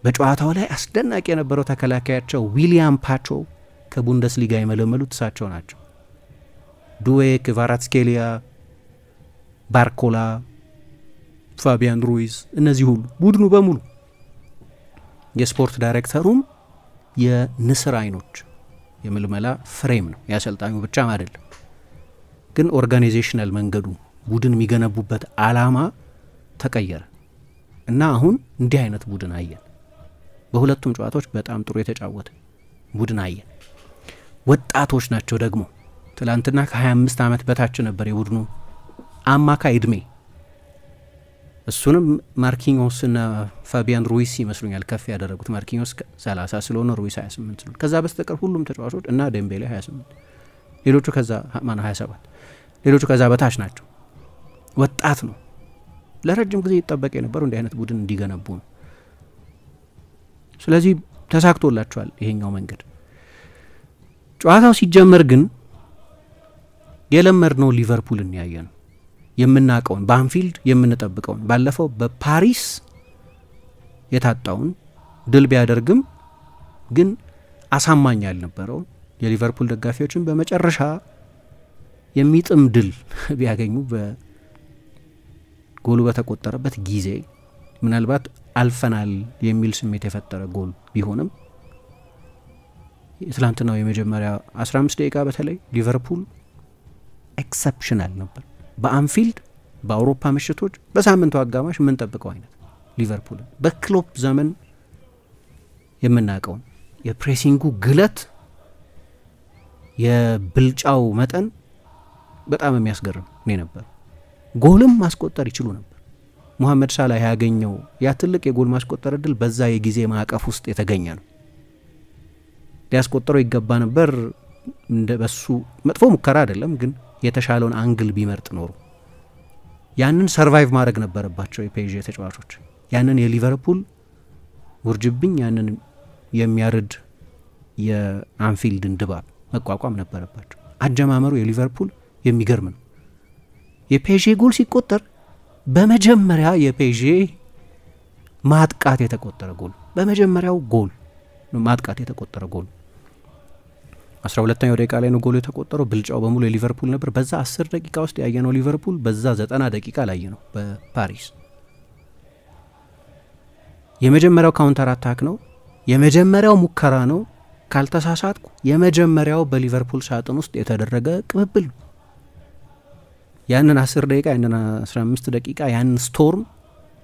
በጨዋታው ላይ አስደናቂ የነበረው ተከላካያቸው ዊሊያም ፓቾ ከቡንደስሊጋ የመለመሉት እሳቸው ናቸው። ዱዌ፣ ክቫራትስኬሊያ፣ ባርኮላ፣ ፋቢያን ሩይዝ እነዚህ ሁሉ ቡድኑ በሙሉ የስፖርት ዳይሬክተሩም የንስር አይኖች የምልመላ ፍሬም ነው። ያሰልጣኙ ብቻም አይደለም። ግን ኦርጋናይዜሽናል መንገዱ ቡድን የሚገነቡበት አላማ ተቀየረ እና አሁን እንዲህ አይነት ቡድን አየን። በሁለቱም ጨዋታዎች በጣም ጥሩ የተጫወተ ቡድን አየን። ወጣቶች ናቸው ደግሞ። ትላንትና ከ25 አመት በታች ነበር የቡድኑ አማካይ እድሜ። እሱንም ማርኪኞስ እና ፋቢያን ሩይስ ይመስሉኛል ከፍ ያደረጉት። ማርኪኞስ 30 ስለሆነ ሩይስ 28 ስለሆነ ከዛ በስተቀር ሁሉም ተጫዋቾች እና ዴምቤሌ 28 ሌሎቹ ከዛ 27 ሌሎቹ ከዛ በታች ናቸው። ወጣት ነው። ለረጅም ጊዜ ይጠበቅ የነበረው እንዲህ አይነት ቡድን እንዲገነቡ ነው። ስለዚህ ተሳክቶላቸዋል ይሄኛው መንገድ። ጨዋታው ሲጀመር ግን የለመድነው ሊቨርፑልን ያየነው የምናቀውን በአንፊልድ የምንጠብቀውን ባለፈው በፓሪስ የታጣውን ድል ቢያደርግም ግን አሳማኝ ያልነበረው የሊቨርፑል ደጋፊዎችን በመጨረሻ የሚጥም ድል ቢያገኙ በጎሉ በተቆጠረበት ጊዜ ምናልባት አልፈናል የሚል ስሜት የፈጠረ ጎል ቢሆንም የትላንትናው የመጀመሪያ 15 ደቂቃ በተለይ ሊቨርፑል ኤክሰፕሽናል ነበር። በአንፊልድ በአውሮፓ ምሽቶች በሳምንቱ አጋማሽ የምንጠብቀው አይነት ሊቨርፑል በክሎፕ ዘመን የምናውቀው የፕሬሲንጉ ግለት የብልጫው መጠን በጣም የሚያስገርም ነው ነበር። ጎልም ማስቆጠር ይችሉ ነበር። ሙሐመድ ሳላህ ያገኘው ያ ትልቅ የጎል ማስቆጠር እድል በዛ የጊዜ ማዕቀፍ ውስጥ የተገኘ ነው። ሊያስቆጠረው ይገባ ነበር። በሱ መጥፎ ሙከራ አይደለም፣ ግን የተሻለውን አንግል ቢመርጥ ኖሮ ያንን ሰርቫይቭ ማድረግ ነበረባቸው የፔዥ ተጫዋቾች። ያንን የሊቨርፑል ውርጅብኝ ያንን የሚያርድ የአንፊልድን ድባብ መቋቋም ነበረባቸው። አጀማመሩ የሊቨርፑል የሚገርም ነው። የፔዥ ጎል ሲቆጠር በመጀመሪያ የፔዥ ማጥቃት የተቆጠረ ጎል በመጀመሪያው ጎል ማጥቃት የተቆጠረ ጎል 12ኛው ደቂቃ ላይ ነው ጎሉ የተቆጠረው። ብልጫው በሙሉ የሊቨርፑል ነበር። በዛ 10 ደቂቃ ውስጥ ያየነው ሊቨርፑል በዛ 90 ደቂቃ ላይ ነው በፓሪስ። የመጀመሪያው ካውንተር አታክ ነው፣ የመጀመሪያው ሙከራ ነው። ካልተሳሳትኩ የመጀመሪያው በሊቨርፑል ሳጥን ውስጥ የተደረገ ቅብብል ነው። ያንን 10 ደቂቃ ያንን 15 ደቂቃ ያንን ስቶርም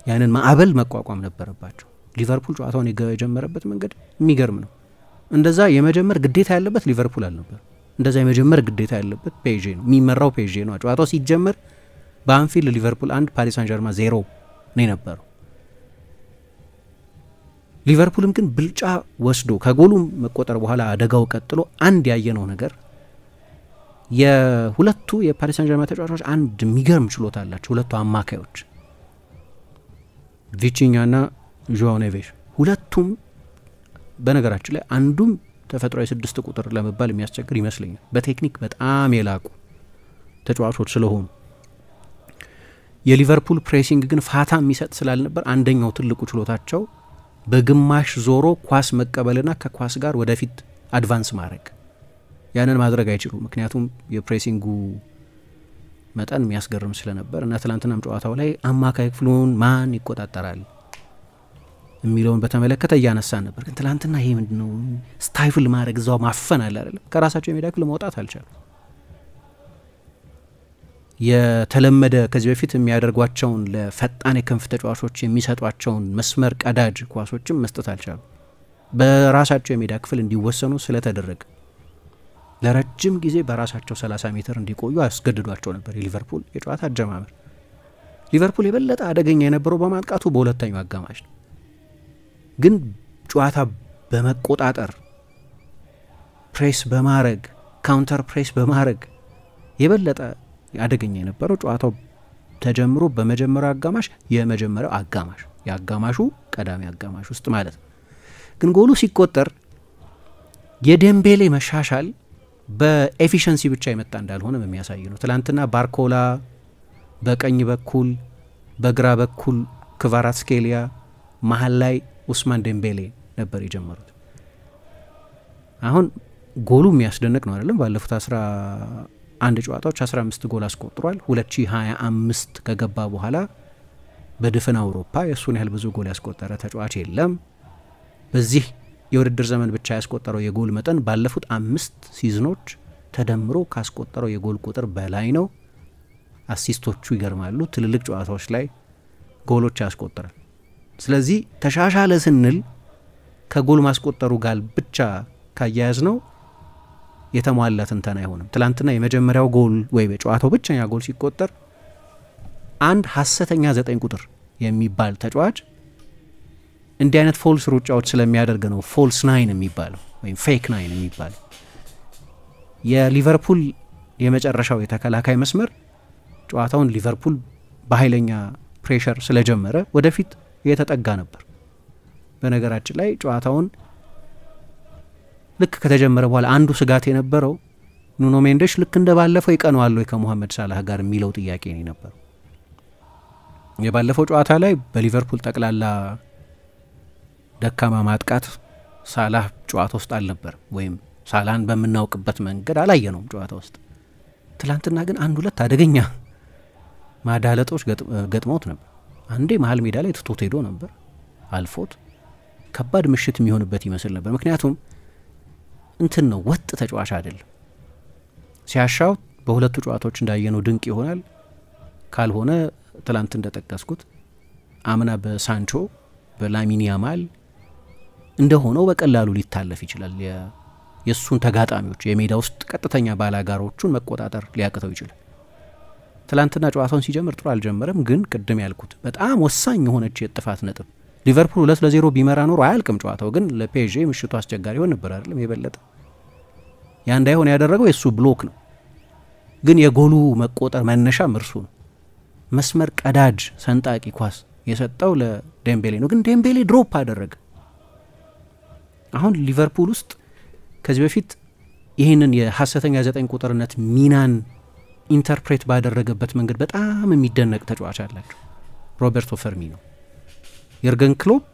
ያንን ማዕበል መቋቋም ነበረባቸው። ሊቨርፑል ጨዋታውን የጀመረበት መንገድ የሚገርም ነው። እንደዛ የመጀመር ግዴታ ያለበት ሊቨርፑል አልነበር። እንደዛ የመጀመር ግዴታ ያለበት ፔዥ ነው፣ የሚመራው ፔዥ ነው። ጨዋታው ሲጀመር በአንፊልድ ሊቨርፑል 1 ፓሪስ ሳን ጀርማ 0 ነው የነበረው። ሊቨርፑልም ግን ብልጫ ወስዶ ከጎሉ መቆጠር በኋላ አደጋው ቀጥሎ አንድ ያየነው ነገር የሁለቱ የፓሪስ ሳን ጀርማ ተጫዋቾች አንድ የሚገርም ችሎታ አላቸው። ሁለቱ አማካዮች ቪቺኛና ጆአው ኔቬስ ሁለቱም በነገራችን ላይ አንዱም ተፈጥሯዊ 6 ቁጥር ለመባል የሚያስቸግር ይመስለኛል። በቴክኒክ በጣም የላቁ ተጫዋቾች ስለሆኑ የሊቨርፑል ፕሬሲንግ ግን ፋታ የሚሰጥ ስላልነበር አንደኛው ትልቁ ችሎታቸው በግማሽ ዞሮ ኳስ መቀበልና ከኳስ ጋር ወደፊት አድቫንስ ማድረግ። ያንን ማድረግ አይችሉም፣ ምክንያቱም የፕሬሲንጉ መጠን የሚያስገርም ስለነበር እና ትላንትናም ጨዋታው ላይ አማካይ ክፍሉን ማን ይቆጣጠራል የሚለውን በተመለከተ እያነሳን ነበር። ግን ትላንትና ይሄ ምንድነው ስታይፍል ማድረግ እዛው ማፈን አለ አይደለም። ከራሳቸው የሜዳ ክፍል መውጣት አልቻሉ። የተለመደ ከዚህ በፊት የሚያደርጓቸውን ለፈጣን የክንፍ ተጫዋቾች የሚሰጧቸውን መስመር ቀዳጅ ኳሶችም መስጠት አልቻሉ። በራሳቸው የሜዳ ክፍል እንዲወሰኑ ስለተደረገ ለረጅም ጊዜ በራሳቸው 30 ሜትር እንዲቆዩ አስገድዷቸው ነበር የሊቨርፑል የጨዋታ አጀማመር። ሊቨርፑል የበለጠ አደገኛ የነበረው በማጥቃቱ በሁለተኛው አጋማሽ ነው። ግን ጨዋታ በመቆጣጠር ፕሬስ በማድረግ ካውንተር ፕሬስ በማድረግ የበለጠ አደገኛ የነበረው ጨዋታው ተጀምሮ በመጀመሪያው አጋማሽ የመጀመሪያው አጋማሽ የአጋማሹ ቀዳሚ አጋማሽ ውስጥ ማለት ነው። ግን ጎሉ ሲቆጠር የዴምቤሌ መሻሻል በኤፊሸንሲ ብቻ የመጣ እንዳልሆነ የሚያሳይ ነው። ትላንትና ባርኮላ በቀኝ በኩል በግራ በኩል ክቫራትስኬሊያ መሀል ላይ ኡስማን ዴምቤሌ ነበር የጀመሩት። አሁን ጎሉ የሚያስደንቅ ነው አይደለም። ባለፉት 11 ጨዋታዎች 15 ጎል አስቆጥሯል። 2025 ከገባ በኋላ በድፍን አውሮፓ የእሱን ያህል ብዙ ጎል ያስቆጠረ ተጫዋች የለም። በዚህ የውድድር ዘመን ብቻ ያስቆጠረው የጎል መጠን ባለፉት 5 ሲዝኖች ተደምሮ ካስቆጠረው የጎል ቁጥር በላይ ነው። አሲስቶቹ ይገርማሉ። ትልልቅ ጨዋታዎች ላይ ጎሎች ያስቆጥራል። ስለዚህ ተሻሻለ ስንል ከጎል ማስቆጠሩ ጋር ብቻ ካያያዝ ነው የተሟላ ትንተና አይሆንም። ትላንትና የመጀመሪያው ጎል ወይ በጨዋታው ብቸኛ ጎል ሲቆጠር አንድ ሐሰተኛ 9 ቁጥር የሚባል ተጫዋች እንዲህ አይነት ፎልስ ሩጫዎች ስለሚያደርግ ነው ፎልስ 9 የሚባለው ወይም ፌክ 9 የሚባለው። የሊቨርፑል የመጨረሻው የተከላካይ መስመር ጨዋታውን ሊቨርፑል በኃይለኛ ፕሬሸር ስለጀመረ ወደፊት የተጠጋ ነበር። በነገራችን ላይ ጨዋታውን ልክ ከተጀመረ በኋላ አንዱ ስጋት የነበረው ኑኖ ሜንዴሽ ልክ እንደባለፈው ይቀነዋል ወይ ከሙሐመድ ሳላህ ጋር የሚለው ጥያቄ ነው የነበረው። የባለፈው ጨዋታ ላይ በሊቨርፑል ጠቅላላ ደካማ ማጥቃት ሳላህ ጨዋታ ውስጥ አልነበር ወይም ሳላህን በምናውቅበት መንገድ አላየነውም ጨዋታ ውስጥ። ትላንትና ግን አንድ ሁለት አደገኛ ማዳለጦች ገጥመውት ነበር። አንዴ መሀል ሜዳ ላይ ትቶት ሄዶ ነበር አልፎት ከባድ ምሽት የሚሆንበት ይመስል ነበር። ምክንያቱም እንትን ነው ወጥ ተጫዋች አይደለም። ሲያሻው በሁለቱ ጨዋታዎች እንዳየነው ድንቅ ይሆናል። ካልሆነ ትላንት እንደጠቀስኩት አምና በሳንቾ በላሚን ያማል እንደሆነው በቀላሉ ሊታለፍ ይችላል። የሱን ተጋጣሚዎች የሜዳ ውስጥ ቀጥተኛ ባላጋሮቹን መቆጣጠር ሊያቅተው ይችላል። ትላንትና ጨዋታውን ሲጀምር ጥሩ አልጀመረም፣ ግን ቅድም ያልኩት በጣም ወሳኝ የሆነች የጥፋት ነጥብ ሊቨርፑል 2-0 ቢመራ ኖሮ አያልቅም ጨዋታው። ግን ለፔዤ ምሽቱ አስቸጋሪ ሆን ነበር አይደለም። የበለጠ ያ እንዳይሆን ያደረገው የሱ ብሎክ ነው። ግን የጎሉ መቆጠር መነሻም እርሱ ነው። መስመር ቀዳጅ ሰንጣቂ ኳስ የሰጠው ለዴምቤሌ ነው። ግን ዴምቤሌ ድሮፕ አደረገ። አሁን ሊቨርፑል ውስጥ ከዚህ በፊት ይህንን የሐሰተኛ 9 ቁጥርነት ሚናን ኢንተርፕሬት ባደረገበት መንገድ በጣም የሚደነቅ ተጫዋች አላቸው። ሮቤርቶ ፈርሚኖ። የርገን ክሎፕ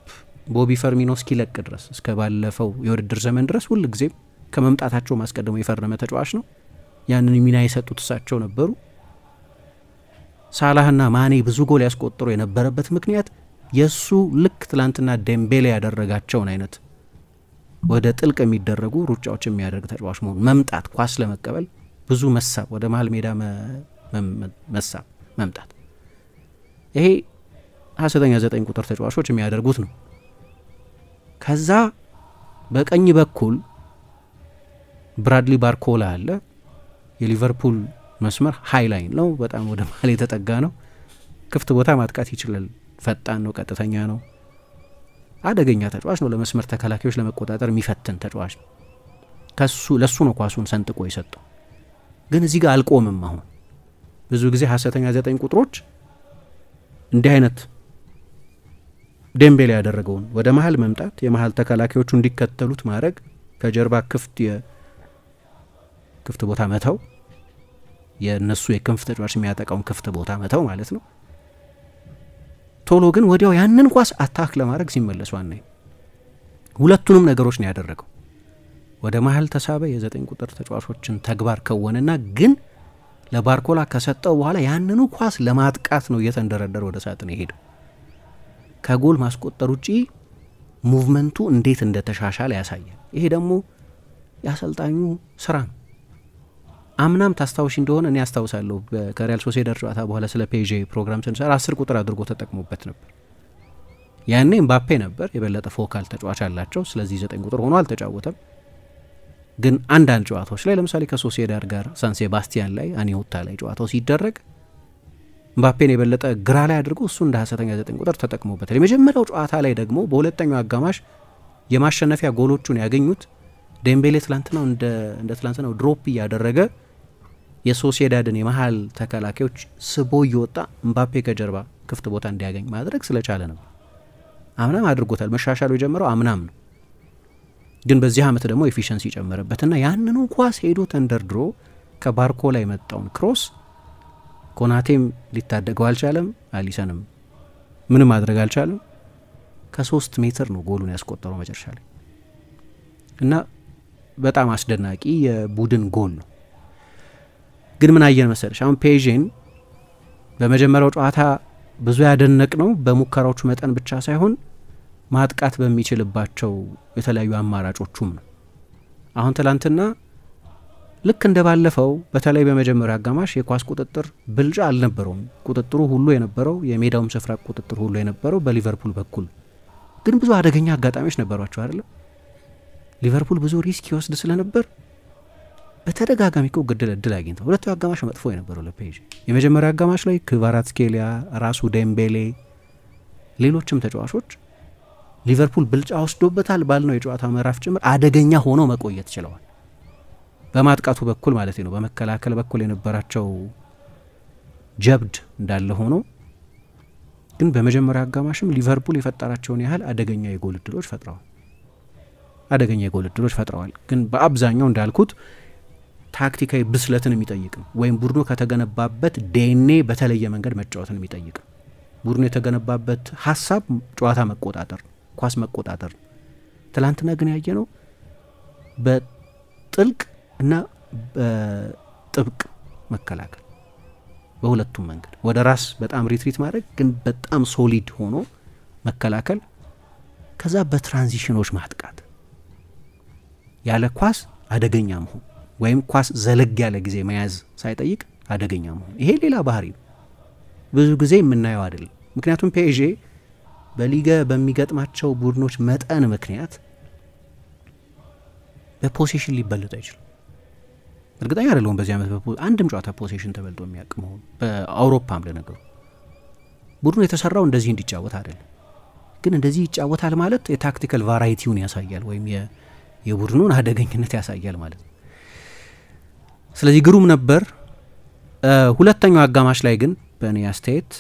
ቦቢ ፈርሚኖ እስኪለቅ ድረስ እስከ ባለፈው የውድድር ዘመን ድረስ ሁል ጊዜም ከመምጣታቸው ማስቀደሙ የፈረመ ተጫዋች ነው። ያንን ሚና የሰጡት እሳቸው ነበሩ። ሳላህና ማኔ ብዙ ጎል ያስቆጥሩ የነበረበት ምክንያት የሱ ልክ ትላንትና ዴምቤሌ ያደረጋቸውን አይነት ወደ ጥልቅ የሚደረጉ ሩጫዎች የሚያደርግ ተጫዋች መሆኑ፣ መምጣት፣ ኳስ ለመቀበል ብዙ መሳብ፣ ወደ መሀል ሜዳ መሳብ፣ መምጣት፣ ይሄ ሐሰተኛ 9 ቁጥር ተጫዋቾች የሚያደርጉት ነው። ከዛ በቀኝ በኩል ብራድሊ ባርኮላ አለ። የሊቨርፑል መስመር ሃይ ላይን ነው፣ በጣም ወደ መሀል የተጠጋ ነው። ክፍት ቦታ ማጥቃት ይችላል። ፈጣን ነው፣ ቀጥተኛ ነው፣ አደገኛ ተጫዋች ነው። ለመስመር ተከላካዮች ለመቆጣጠር የሚፈትን ተጫዋች ነው። ለሱ ነው ኳሱን ሰንጥቆ የሰጠው። ግን እዚህ ጋር አልቆምም። አሁን ብዙ ጊዜ ሐሰተኛ 9 ቁጥሮች እንዲህ አይነት ዴምቤሌ ያደረገውን ወደ መሀል መምጣት፣ የመሀል ተከላካዮቹ እንዲከተሉት ማድረግ፣ ከጀርባ ክፍት ቦታ መተው፣ የነሱ የክንፍ ተጫዋች የሚያጠቃውን ክፍት ቦታ መተው ማለት ነው። ቶሎ ግን ወዲያው ያንን ኳስ አታክ ለማድረግ ሲመለሱ አናይ። ሁለቱንም ነገሮች ነው ያደረገው። ወደ መሀል ተሳበ፣ የ9 ቁጥር ተጫዋቾችን ተግባር ከወነና ግን ለባርኮላ ከሰጠው በኋላ ያንኑ ኳስ ለማጥቃት ነው እየተንደረደረ ወደ ሳጥን የሄደው። ከጎል ማስቆጠር ውጪ ሙቭመንቱ እንዴት እንደተሻሻለ ያሳያል። ይሄ ደግሞ ያሰልጣኙ ስራ ነው። አምናም ታስታውሽ እንደሆነ እኔ አስታውሳለሁ ከሪያል ሶሴዳድ ጨዋታ በኋላ ስለ ፔዤ ፕሮግራም ስንሰራ 10 ቁጥር አድርጎ ተጠቅሞበት ነበር። ያኔ ምባፔ ነበር የበለጠ ፎካል ተጫዋች አላቸው። ስለዚህ 9 ቁጥር ሆኖ አልተጫወተም። ግን አንዳንድ ጨዋታዎች ላይ ለምሳሌ ከሶሴዳድ ጋር ሳን ሴባስቲያን ላይ አኒሁታ ላይ ጨዋታው ሲደረግ ምባፔን የበለጠ ግራ ላይ አድርጎ እሱ እንደ ሐሰተኛ 9 ቁጥር ተጠቅሞበታል። የመጀመሪያው ጨዋታ ላይ ደግሞ በሁለተኛው አጋማሽ የማሸነፊያ ጎሎቹን ያገኙት ዴምቤሌ ትላንትናው እንደ ትላንትናው ድሮፕ እያደረገ የሶሴዳድን የመሀል ተከላካዮች ስቦ እየወጣ ምባፔ ከጀርባ ክፍት ቦታ እንዲያገኝ ማድረግ ስለቻለ ነው። አምናም አድርጎታል። መሻሻሉ የጀመረው አምናም ነው። ግን በዚህ ዓመት ደግሞ ኤፊሽንሲ ጨመረበትና ያንኑ ኳስ ሄዶ ተንደርድሮ ከባርኮላ የመጣውን ክሮስ ኮናቴም ሊታደገው አልቻለም። አሊሰንም ምንም ማድረግ አልቻለም። ከ3 ሜትር ነው ጎሉን ያስቆጠረው መጨረሻ ላይ እና በጣም አስደናቂ የቡድን ጎል ነው። ግን ምን አየን መሰለሽ፣ አሁን ፔዤን በመጀመሪያው ጨዋታ ብዙ ያደነቅ ነው በሙከራዎቹ መጠን ብቻ ሳይሆን ማጥቃት በሚችልባቸው የተለያዩ አማራጮቹም ነው። አሁን ትላንትና ልክ እንደባለፈው በተለይ በመጀመሪያው አጋማሽ የኳስ ቁጥጥር ብልጫ አልነበረውም። ቁጥጥሩ ሁሉ የነበረው የሜዳውም ስፍራ ቁጥጥር ሁሉ የነበረው በሊቨርፑል በኩል። ግን ብዙ አደገኛ አጋጣሚዎች ነበሯቸው አይደለም። ሊቨርፑል ብዙ ሪስክ ይወስድ ስለነበር በተደጋጋሚ እኮ እድል አግኝተው። ሁለተኛው አጋማሽ መጥፎ የነበረው ለፔዤ። የመጀመሪያው አጋማሽ ላይ ክቫራትስኬሊያ፣ ራሱ ዴምቤሌ፣ ሌሎችም ተጫዋቾች ሊቨርፑል ብልጫ ወስዶበታል ባልነው የጨዋታ ምዕራፍ ጭምር አደገኛ ሆኖ መቆየት ችለዋል። በማጥቃቱ በኩል ማለት ነው። በመከላከል በኩል የነበራቸው ጀብድ እንዳለ ሆኖ ግን በመጀመሪያ አጋማሽም ሊቨርፑል የፈጠራቸውን ያህል አደገኛ የጎል እድሎች ፈጥረዋል። ግን በአብዛኛው እንዳልኩት ታክቲካዊ ብስለትን የሚጠይቅ ነው። ወይም ቡድኑ ከተገነባበት ዴኔ በተለየ መንገድ መጫወትን የሚጠይቅ ነው። ቡድኑ የተገነባበት ሀሳብ ጨዋታ መቆጣጠር፣ ኳስ መቆጣጠር ነው። ትላንትና ግን ያየነው በጥልቅ እና በጥብቅ መከላከል በሁለቱም መንገድ ወደ ራስ በጣም ሪትሪት ማድረግ ግን በጣም ሶሊድ ሆኖ መከላከል ከዛ በትራንዚሽኖች ማጥቃት ያለ ኳስ አደገኛ መሆን ወይም ኳስ ዘለግ ያለ ጊዜ መያዝ ሳይጠይቅ አደገኛ መሆን ይሄ ሌላ ባህሪ ነው ብዙ ጊዜ የምናየው አይደለም ምክንያቱም ፒኤስጂ በሊጋ በሚገጥማቸው ቡድኖች መጠን ምክንያት በፖሴሽን ሊበልጥ አይችልም እርግጠኛ አይደለሁም በዚህ ዓመት አንድም ጨዋታ ፖሴሽን ተበልጦ የሚያውቅ መሆን በአውሮፓም ለነገሩ ቡድኑ የተሰራው እንደዚህ እንዲጫወት አይደለም ግን እንደዚህ ይጫወታል ማለት የታክቲካል ቫራይቲውን ያሳያል ወይም የቡድኑን አደገኝነት ያሳያል ማለት ነው ስለዚህ ግሩም ነበር ሁለተኛው አጋማሽ ላይ ግን በእኔ አስተያየት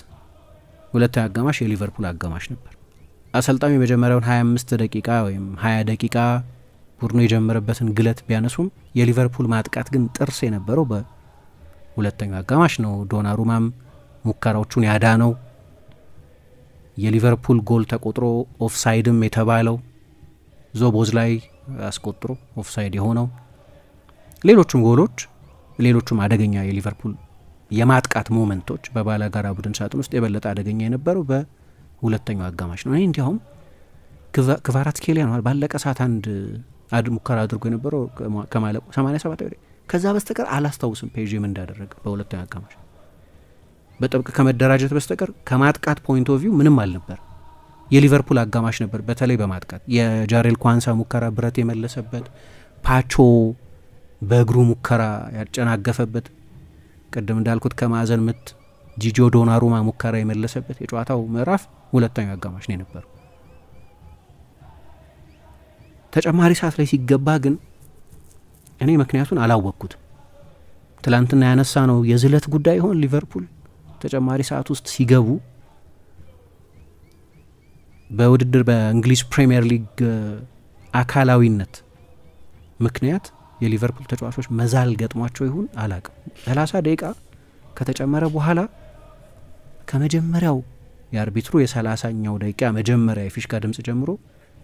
ሁለተኛው አጋማሽ የሊቨርፑል አጋማሽ ነበር አሰልጣኙ የመጀመሪያውን 25 ደቂቃ ወይም 20 ደቂቃ ቡድኑ የጀመረበትን ግለት ቢያነሱም የሊቨርፑል ማጥቃት ግን ጥርስ የነበረው በሁለተኛው አጋማሽ ነው ዶናሩማም ሙከራዎቹን ያዳነው የሊቨርፑል ጎል ተቆጥሮ ኦፍሳይድም የተባለው ዞቦዝ ላይ አስቆጥሮ ኦፍሳይድ የሆነው ሌሎችም ጎሎች ሌሎችም አደገኛ የሊቨርፑል የማጥቃት ሞመንቶች በባላጋራ ቡድን ሳጥን ውስጥ የበለጠ አደገኛ የነበረው በሁለተኛው አጋማሽ ነው እንዲያውም ክቫራትስኬሊያ ነው ባለቀ ሰዓት አንድ ሙከራ አድርጎ የነበረው ከማለቁ 87 ወደ ከዛ በስተቀር አላስታውስም ፔጅ ምን እንዳደረገ በሁለተኛው አጋማሽ በጥብቅ ከመደራጀት በስተቀር ከማጥቃት ፖይንት ኦፍ ቪው ምንም አልነበር የሊቨርፑል አጋማሽ ነበር በተለይ በማጥቃት የጃሬል ኳንሳ ሙከራ ብረት የመለሰበት ፓቾ በእግሩ ሙከራ ያጨናገፈበት ቀደም እንዳልኩት ከማዕዘን ምት ጂጆ ዶናሩማ ሙከራ የመለሰበት የጨዋታው ምዕራፍ ሁለተኛው አጋማሽ ነው የነበረው ተጨማሪ ሰዓት ላይ ሲገባ ግን እኔ ምክንያቱን አላወቅኩትም ትላንትና ያነሳ ነው የዝለት ጉዳይ ይሆን ሊቨርፑል ተጨማሪ ሰዓት ውስጥ ሲገቡ በውድድር በእንግሊዝ ፕሪሚየር ሊግ አካላዊነት ምክንያት የሊቨርፑል ተጫዋቾች መዛል ገጥሟቸው ይሁን አላቅም 30 ደቂቃ ከተጨመረ በኋላ ከመጀመሪያው የአርቢትሩ የ30ኛው ደቂቃ መጀመሪያ የፊሽካ ድምጽ ጀምሮ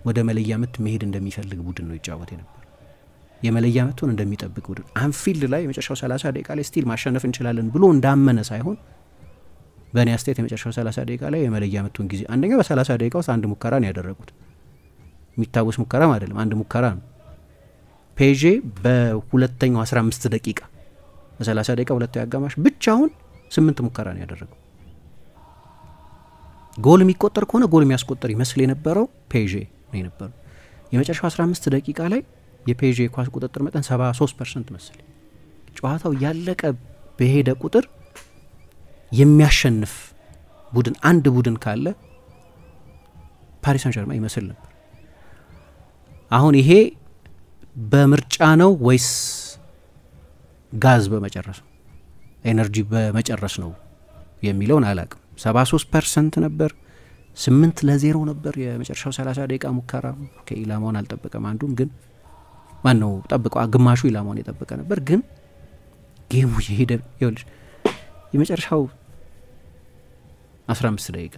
ወደ መለያ ምት መሄድ እንደሚፈልግ ቡድን ነው ይጫወት የነበር የመለያ ምቱን እንደሚጠብቅ ቡድን አንፊልድ ላይ የመጨረሻው 30 ደቂቃ ላይ ስቲል ማሸነፍ እንችላለን ብሎ እንዳመነ ሳይሆን በእኔ አስተያየት የመጨረሻው 30 ደቂቃ ላይ የመለያ ምቱን ጊዜ አንደኛው በ30 ደቂቃ ውስጥ አንድ ሙከራ ነው ያደረጉት የሚታወስ ሙከራም አይደለም አንድ ሙከራ ነው ፔጄ በሁለተኛው 15 ደቂቃ በ30 ደቂቃ ሁለተኛው አጋማሽ ብቻውን 8 ሙከራ ነው ያደረገው ጎል የሚቆጠር ከሆነ ጎል የሚያስቆጠር ይመስል የነበረው ፔጄ ነው የነበረው የመጨረሻው 15 ደቂቃ ላይ የፔጄ ኳስ ቁጥጥር መጠን 73% መስል ጨዋታው ያለቀ በሄደ ቁጥር የሚያሸንፍ ቡድን አንድ ቡድን ካለ ፓሪስ ሳን ዠርማን ይመስል ነበር አሁን ይሄ በምርጫ ነው ወይስ ጋዝ በመጨረስ ኤነርጂ በመጨረስ ነው የሚለውን አላቅም 73% ነበር 8-0 ነበር የመጨረሻው 30 ደቂቃ ሙከራ ከኢላማውን አልጠበቀም አንዱም ግን ማን ነው ጠብቀው ግማሹ ኢላማውን የጠበቀ ነበር ግን ጌሙ የሄደ ይኸውልሽ የመጨረሻው 15 ደቂቃ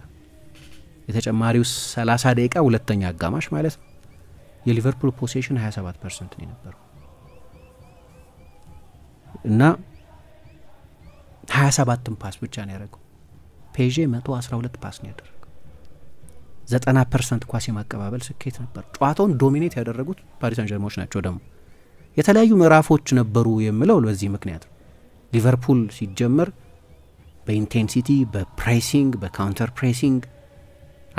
የተጨማሪው 30 ደቂቃ ሁለተኛ አጋማሽ ማለት ነው የሊቨርፑል ፖሴሽን 27% ነው የነበረው እና 27 ፓስ ብቻ ነው ያደረገው ፔጄ 112 ፓስ ነው ያደረገው 90% ኳስ የማቀባበል ስኬት ነበር ጨዋታውን ዶሚኔት ያደረጉት ፓሪስ ሳን ዠርማኖች ናቸው ደግሞ የተለያዩ ምዕራፎች ነበሩ የሚለው በዚህ ምክንያት ሊቨርፑል ሲጀመር በኢንቴንሲቲ በፕሬሲንግ በካውንተር ፕሬሲንግ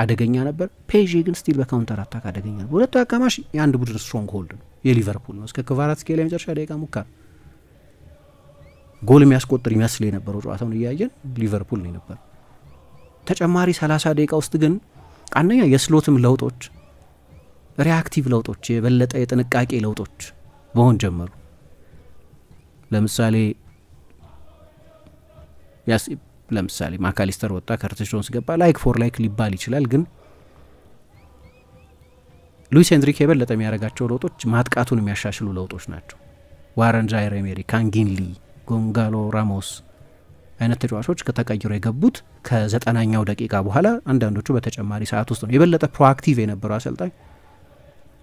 አደገኛ ነበር ፔጄ ግን ስቲል በካውንተር አታክ አደገኛ ነበር ሁለቱ አጋማሽ የአንድ ቡድን ስትሮንግ ሆልድ ነው የሊቨርፑል ነው እስከ ክቫራትስኬሊያ የመጨረሻ ደቂቃ ሙከራ ጎል የሚያስቆጥር ይመስል የነበረው ጨዋታውን እያየን ሊቨርፑል ነው ነበር ተጨማሪ 30 ደቂቃ ውስጥ ግን አንደኛ የስሎትም ለውጦች ሪአክቲቭ ለውጦች የበለጠ የጥንቃቄ ለውጦች መሆን ጀመሩ ለምሳሌ ማካሊስተር ወጣ ከርቲስ ጆንስ ገባ ላይክ ፎር ላይክ ሊባል ይችላል ግን ሉዊስ ኤንሪኬ የበለጠ የሚያደርጋቸው ለውጦች ማጥቃቱን የሚያሻሽሉ ለውጦች ናቸው ዋረን ዛይሬ ሜሪ ካንጊንሊ ጎንጋሎ ራሞስ አይነት ተጫዋቾች ከተቀይሮ የገቡት ከ90ኛው ደቂቃ በኋላ አንዳንዶቹ በተጨማሪ ሰዓት ውስጥ ነው። የበለጠ ፕሮአክቲቭ የነበረው አሰልጣኝ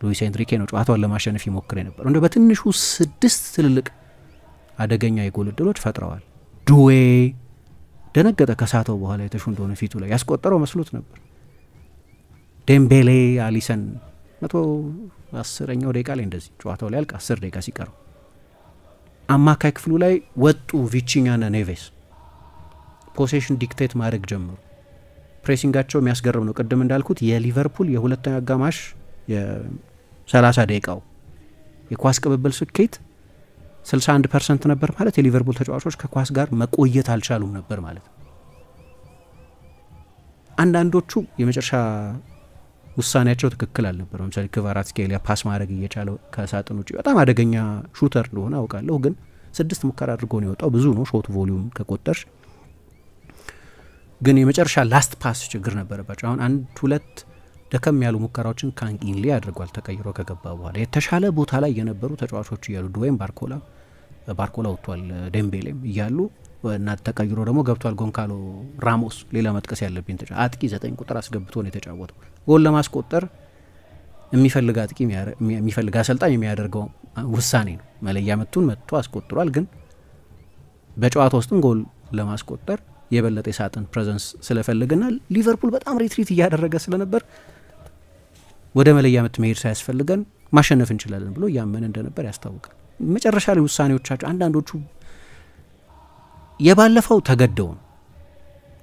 ሉዊስ ኤንሪኬ ነው ጨዋታውን ለማሸነፍ ይሞክር የነበረው። እንደ በትንሹ 6 ትልልቅ አደገኛ የጎል እድሎች ፈጥረዋል። ዱዌ ደነገጠ ከሳተው በኋላ የተሹ እንደሆነ ፊቱ ላይ ያስቆጠረው መስሎት ነበር። ዴምቤሌ፣ አሊሰን 110ኛው ደቂቃ ላይ እንደዚህ ጨዋታው ላይ ያልቅ 10 ደቂቃ ሲቀረው አማካይ ክፍሉ ላይ ወጡ ቪቺኛና ኔቬስ ፖሴሽን ዲክቴት ማድረግ ጀመሩ። ፕሬሲንጋቸው የሚያስገርም ነው። ቅድም እንዳልኩት የሊቨርፑል የሁለተኛው አጋማሽ የ30 ደቂቃው የኳስ ቅብብል ስኬት 61% ነበር ማለት የሊቨርፑል ተጫዋቾች ከኳስ ጋር መቆየት አልቻሉም ነበር ማለት ነው። አንዳንዶቹ የመጨረሻ ውሳኔያቸው ትክክል አልነበረም። ለምሳሌ ክቫራትስኬሊያ ፓስ ማድረግ እየቻለ ከሳጥን ውጪ በጣም አደገኛ ሹተር እንደሆነ አውቃለሁ፣ ግን 6 ሙከራ አድርጎ ነው የወጣው። ብዙ ነው ሾት ቮሊዩም ከቆጠርሽ፣ ግን የመጨረሻ ላስት ፓስ ችግር ነበረባቸው። አሁን 1-2 ደከም ያሉ ሙከራዎችን ካንጊንሊ አድርጓል ተቀይሮ ከገባ በኋላ። የተሻለ ቦታ ላይ የነበሩ ተጫዋቾች እያሉ ዱዌን ባርኮላ ወጥቷል፣ ዴምቤሌም እያሉ እና ተቀይሮ ደግሞ ገብቷል ጎንካሎ ራሞስ። ሌላ መጥቀስ ያለብኝ ተጫዋች አጥቂ 9 ቁጥር አስገብቶ ነው የተጫወተው። ጎል ለማስቆጠር የሚፈልግ አጥቂ የሚፈልግ አሰልጣኝ የሚያደርገው ውሳኔ ነው። መለያ ምቱን መጥቶ አስቆጥሯል፣ ግን በጨዋታ ውስጥም ጎል ለማስቆጠር የበለጠ የሳጥን ፕሬዘንስ ስለፈልግና ሊቨርፑል በጣም ሪትሪት እያደረገ ስለነበር ወደ መለያ ምት መሄድ ሳያስፈልገን ማሸነፍ እንችላለን ብሎ ያመነ እንደነበር ያስታውቃል። መጨረሻ ላይ ውሳኔዎቻቸው አንዳንዶቹ የባለፈው ተገደው ነው።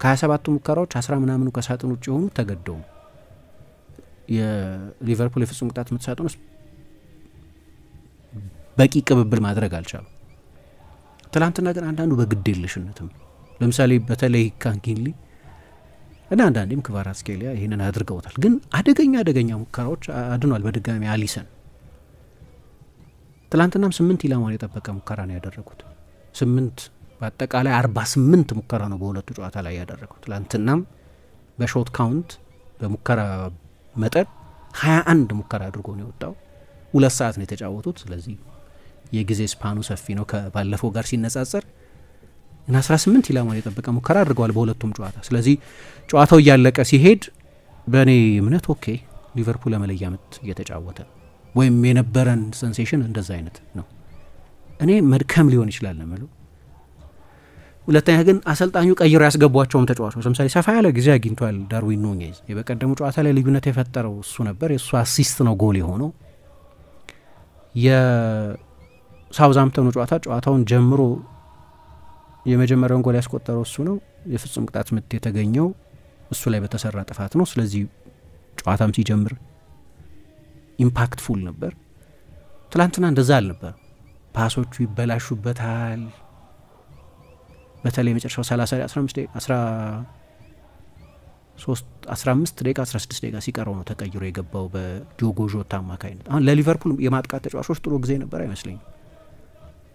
ከ27 ሙከራዎች 10 ምናምኑ ከሳጥን ውጭ የሆኑ ተገደው ነው። የሊቨርፑል የፍጹም ቅጣት ምት ሳጥን ውስጥ በቂ ቅብብል ማድረግ አልቻሉ። ትላንትና ግን አንዳንዱ በግዴለሽነትም ለምሳሌ በተለይ ካንጊንሊ እና አንዳንዴም ክቫራትስኬሊያ ይህንን አድርገውታል። ግን አደገኛ ሙከራዎች አድኗል። በድጋሚ አሊሰን ትላንትናም 8 ኢላማን የጠበቀ ሙከራ ነው ያደረጉት። 8 በአጠቃላይ 48 ሙከራ ነው በሁለቱ ጨዋታ ላይ ያደረጉት። ትላንትናም በሾት ካውንት በሙከራ መጠን 21 ሙከራ አድርጎ ነው የወጣው። 2 ሰዓት ነው የተጫወቱት። ስለዚህ የጊዜ ስፓኑ ሰፊ ነው ከባለፈው ጋር ሲነጻጸር። እና 18 ኢላማን የጠበቀ ሙከራ አድርገዋል በሁለቱም ጨዋታ። ስለዚህ ጨዋታው እያለቀ ሲሄድ በእኔ እምነት ኦኬ ሊቨርፑል ለመለያ ምት እየተጫወተ ወይም የነበረን ሴንሴሽን እንደዛ አይነት ነው። እኔ መድከም ሊሆን ይችላል ነው። ሁለተኛ ግን አሰልጣኙ ቀይሮ ያስገቧቸውም ተጫዋቾች ለምሳሌ ሰፋ ያለ ጊዜ አግኝቷል። ዳርዊን ኑኔዝ የበቀደሙ ጨዋታ ላይ ልዩነት የፈጠረው እሱ ነበር። የእሱ አሲስት ነው ጎል የሆነው። የሳውዛምፕተኑ ጨዋታውን ጀምሮ የመጀመሪያውን ጎል ያስቆጠረው እሱ ነው። የፍጹም ቅጣት ምት የተገኘው እሱ ላይ በተሰራ ጥፋት ነው። ስለዚህ ጨዋታም ሲጀምር ኢምፓክትፉል ነበር። ትላንትና እንደዛ አልነበር። ፓሶቹ ይበላሹበታል። በተለይ መጨረሻው 30 15 15 ደቂቃ 16 ደቂቃ ሲቀረው ነው ተቀይሮ የገባው በዲዮጎ ዦታ አማካይነት። አሁን ለሊቨርፑል የማጥቃት ተጫዋቾች ጥሩ ጊዜ ነበር አይመስለኝም።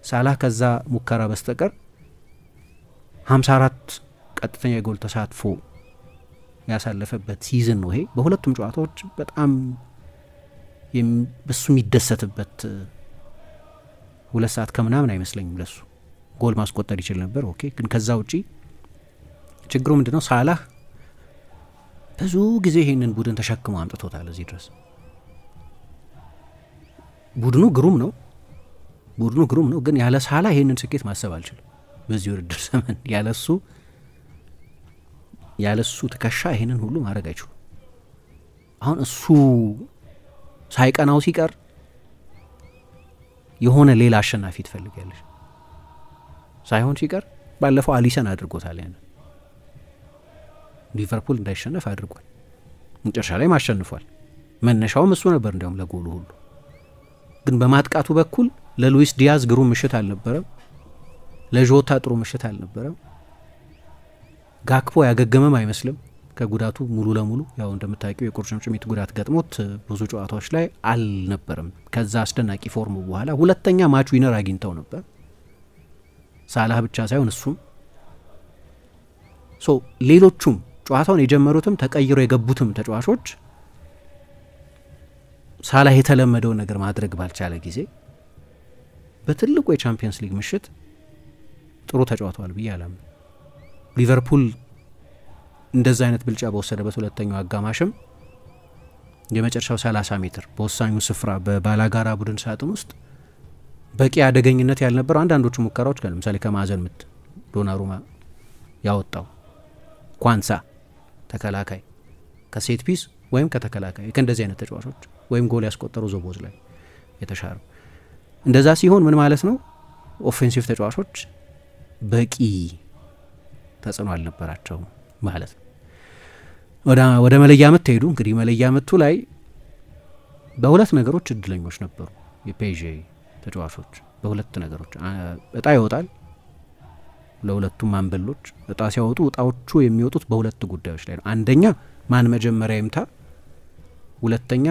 ሳላህ ከዛ ሙከራ በስተቀር 54 ቀጥተኛ የጎል ተሳትፎ ያሳለፈበት ሲዝን ነው ይሄ። በሁለቱም ጨዋታዎች በጣም በሱ የሚደሰትበት 2 ሰዓት ከምናምን አይመስለኝም። ለሱ ጎል ማስቆጠር ይችል ነበር ኦኬ። ግን ከዛ ውጪ ችግሩ ምንድነው? ሳላህ ብዙ ጊዜ ይሄንን ቡድን ተሸክሞ አምጥቶታል እዚህ ድረስ። ቡድኑ ግሩም ነው፣ ግን ያለ ሳላህ ይሄንን ስኬት ማሰብ አልችልም በዚህ ውድድር ዘመን። ያለሱ ትከሻ ይሄንን ሁሉ ማድረግ አይችሉም። አሁን እሱ ሳይቀናው ሲቀር የሆነ ሌላ አሸናፊ ትፈልጋለች። ሳይሆን ሲቀር ባለፈው አሊሰን አድርጎታል። ያን ሊቨርፑል እንዳይሸነፍ አድርጓል። መጨረሻ ላይ ማሸንፏል። መነሻውም እሱ ነበር እንዲያውም ለጎሉ ሁሉ። ግን በማጥቃቱ በኩል ለሉዊስ ዲያዝ ግሩም ምሽት አልነበረም። ለጆታ ጥሩ ምሽት አልነበረም። ጋክፖ ያገገመም አይመስልም ከጉዳቱ ሙሉ ለሙሉ። ያው እንደምታውቂው የቁርጭምጭሚት ጉዳት ገጥሞት ብዙ ጨዋታዎች ላይ አልነበረም። ከዛ አስደናቂ ፎርሙ በኋላ ሁለተኛ ማች ዊነር አግኝተው ነበር። ሳላህ ብቻ ሳይሆን እሱም ሌሎቹም ጨዋታውን የጀመሩትም ተቀይሮ የገቡትም ተጫዋቾች ሳላህ የተለመደው ነገር ማድረግ ባልቻለ ጊዜ በትልቁ የቻምፒየንስ ሊግ ምሽት ጥሩ ተጫዋቷል ብዬ አላምንም። ሊቨርፑል እንደዛ አይነት ብልጫ በወሰደበት ሁለተኛው አጋማሽም የመጨረሻው 30 ሜትር በወሳኙ ስፍራ በባላጋራ ቡድን ሳጥን ውስጥ በቂ አደገኝነት ያልነበረው አንዳንዶቹ ሙከራዎች ለምሳሌ ከማዕዘን ምት ዶናሩማ ያወጣው ኳንሳ ተከላካይ ከሴት ፒስ ወይም ከተከላካይ ከእንደዚህ አይነት ተጫዋቾች ወይም ጎል ያስቆጠሩ ዞቦዝ ላይ የተሻሩ እንደዛ ሲሆን ምን ማለት ነው? ኦፌንሲቭ ተጫዋቾች በቂ ተጽዕኖ አልነበራቸውም ማለት ነው። ወደ መለያ ምት ሄዱ። እንግዲህ መለያ ምቱ ላይ በሁለት ነገሮች እድለኞች ነበሩ የፔዤ ተጫዋቾች። በሁለት ነገሮች እጣ ይወጣል ለሁለቱም አንበሎች። እጣ ሲያወጡ እጣዎቹ የሚወጡት በሁለት ጉዳዮች ላይ ነው። አንደኛ ማን መጀመሪያ ይምታ፣ ሁለተኛ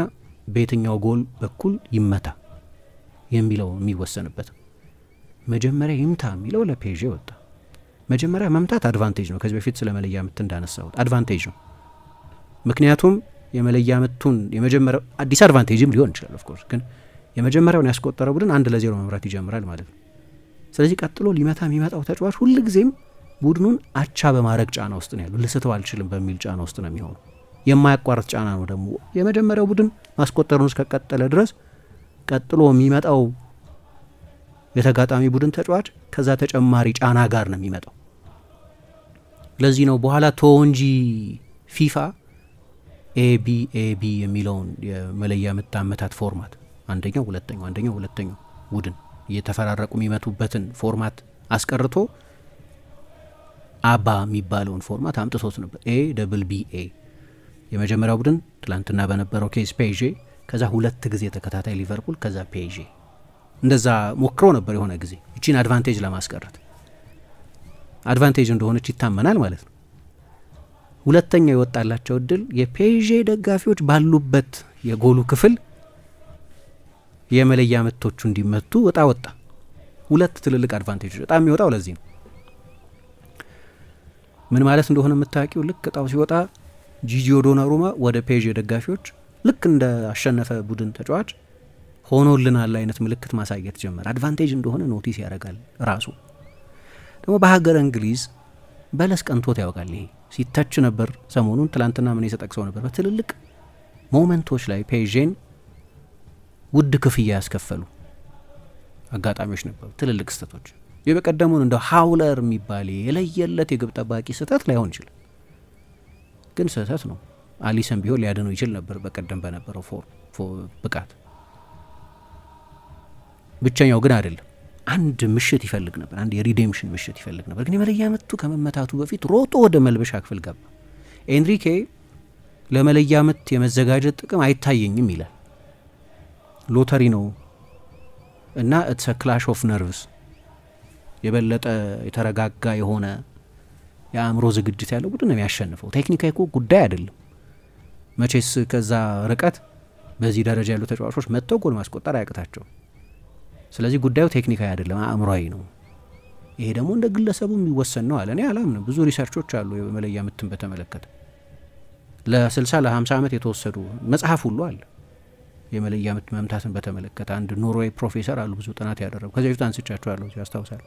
በየትኛው ጎል በኩል ይመታ የሚለው የሚወሰንበት። መጀመሪያ ይምታ የሚለው ለፔዤ ወጣ። መጀመሪያ መምታት አድቫንቴጅ ነው። ከዚህ በፊት ስለ መለያ ምት እንዳነሳሁት አድቫንቴጅ ነው። ምክንያቱም የመለያ ምቱን የመጀመሪያው አዲስ አድቫንቴጅም ሊሆን ይችላል ኦፍኮርስ፣ ግን የመጀመሪያውን ያስቆጠረ ቡድን 1-0 መምራት ይጀምራል ማለት ነው። ስለዚህ ቀጥሎ ሊመታ የሚመጣው ተጫዋች ሁልጊዜም ቡድኑን አቻ በማድረግ ጫና ውስጥ ነው ያለው። ልስተው አልችልም በሚል ጫና ውስጥ ነው የሚሆነው። የማያቋርጥ ጫና ነው ደግሞ የመጀመሪያው ቡድን ማስቆጠሩን እስከቀጠለ ድረስ ቀጥሎ የሚመጣው የተጋጣሚ ቡድን ተጫዋች ከዛ ተጨማሪ ጫና ጋር ነው የሚመጣው። ለዚህ ነው በኋላ ተወንጂ ፊፋ ኤቢ የሚለውን የመለያ ምት አመታት ፎርማት አንደኛው ሁለተኛው ቡድን እየተፈራረቁ የሚመቱበትን ፎርማት አስቀርቶ አባ የሚባለውን ፎርማት አምጥቶት ነበር። ABBA የመጀመሪያው ቡድን ትላንትና በነበረው ኬስ ፔዤ፣ ከዛ ሁለት ጊዜ ተከታታይ ሊቨርፑል፣ ከዛ ፔዤ እንደዛ ሞክሮ ነበር የሆነ ጊዜ እቺን አድቫንቴጅ ለማስቀረት። አድቫንቴጅ እንደሆነች ይታመናል ማለት ነው። ሁለተኛ የወጣላቸው እድል የፔዤ ደጋፊዎች ባሉበት የጎሉ ክፍል የመለያ ምቶቹ እንዲመቱ ወጣ። ሁለት ትልልቅ አድቫንቴጆች በጣም የሚወጣው ለዚህ ነው። ምን ማለት እንደሆነ የምታውቂው ልክ እጣው ሲወጣ ጂጂዮ ዶናሩማ ወደ ፔዤ ደጋፊዎች ልክ እንደ አሸነፈ ቡድን ተጫዋች ሆኖልናል አይነት ምልክት ማሳየት ጀመረ። አድቫንቴጅ እንደሆነ ኖቲስ ያደርጋል ራሱ። ደግሞ በሀገር እንግሊዝ በለስ ቀንቶት ያውቃል። ይሄ ሲተች ነበር ሰሞኑን። ትላንትና ምን የተጠቅሰው ነበር? በትልልቅ ሞመንቶች ላይ ፔዤን ውድ ክፍያ ያስከፈሉ አጋጣሚዎች ነበሩ፣ ትልልቅ ስህተቶች። የበቀደሙን እንደ ሃውለር የሚባል የለየለት የግብ ጠባቂ ስህተት ላይሆን ይችላል፣ ግን ስህተት ነው። አሊሰን ቢሆን ሊያድነው ይችል ነበር በቀደም በነበረው ብቃት። ብቸኛው ግን አይደለም። አንድ ምሽት ይፈልግ ነበር፣ አንድ የሪዴምሽን ምሽት ይፈልግ ነበር። ግን የመለያ ምቱ ከመመታቱ በፊት ሮጦ ወደ መልበሻ ክፍል ገባ። ኤንሪኬ ለመለያ ምት የመዘጋጀት ጥቅም አይታየኝም ይላል። ሎተሪ ነው እና ኢትስ ክላሽ ኦፍ ነርቭስ፣ የበለጠ የተረጋጋ የሆነ የአእምሮ ዝግጅት ያለው ቡድን ነው የሚያሸንፈው። ቴክኒካዊ እኮ ጉዳይ አይደለም መቼስ። ከዛ ርቀት በዚህ ደረጃ ያሉ ተጫዋቾች መጥተው ጎል ማስቆጠር አያቅታቸው። ስለዚህ ጉዳዩ ቴክኒካዊ አይደለም፣ አእምሯዊ ነው። ይሄ ደግሞ እንደ ግለሰቡ የሚወሰን ነው አለ። እኔ አላምንም። ብዙ ሪሰርቾች አሉ የመለያ ምትን በተመለከተ ለ60 ለ50 ዓመት የተወሰዱ መጽሐፍ ሁሉ አለ የመለያ ምት መምታትን በተመለከተ። አንድ ኖርዌይ ፕሮፌሰር አሉ ብዙ ጥናት ያደረጉ። ከዚህ በፊት አንስቻቸዋለሁ ያስታውሳሉ።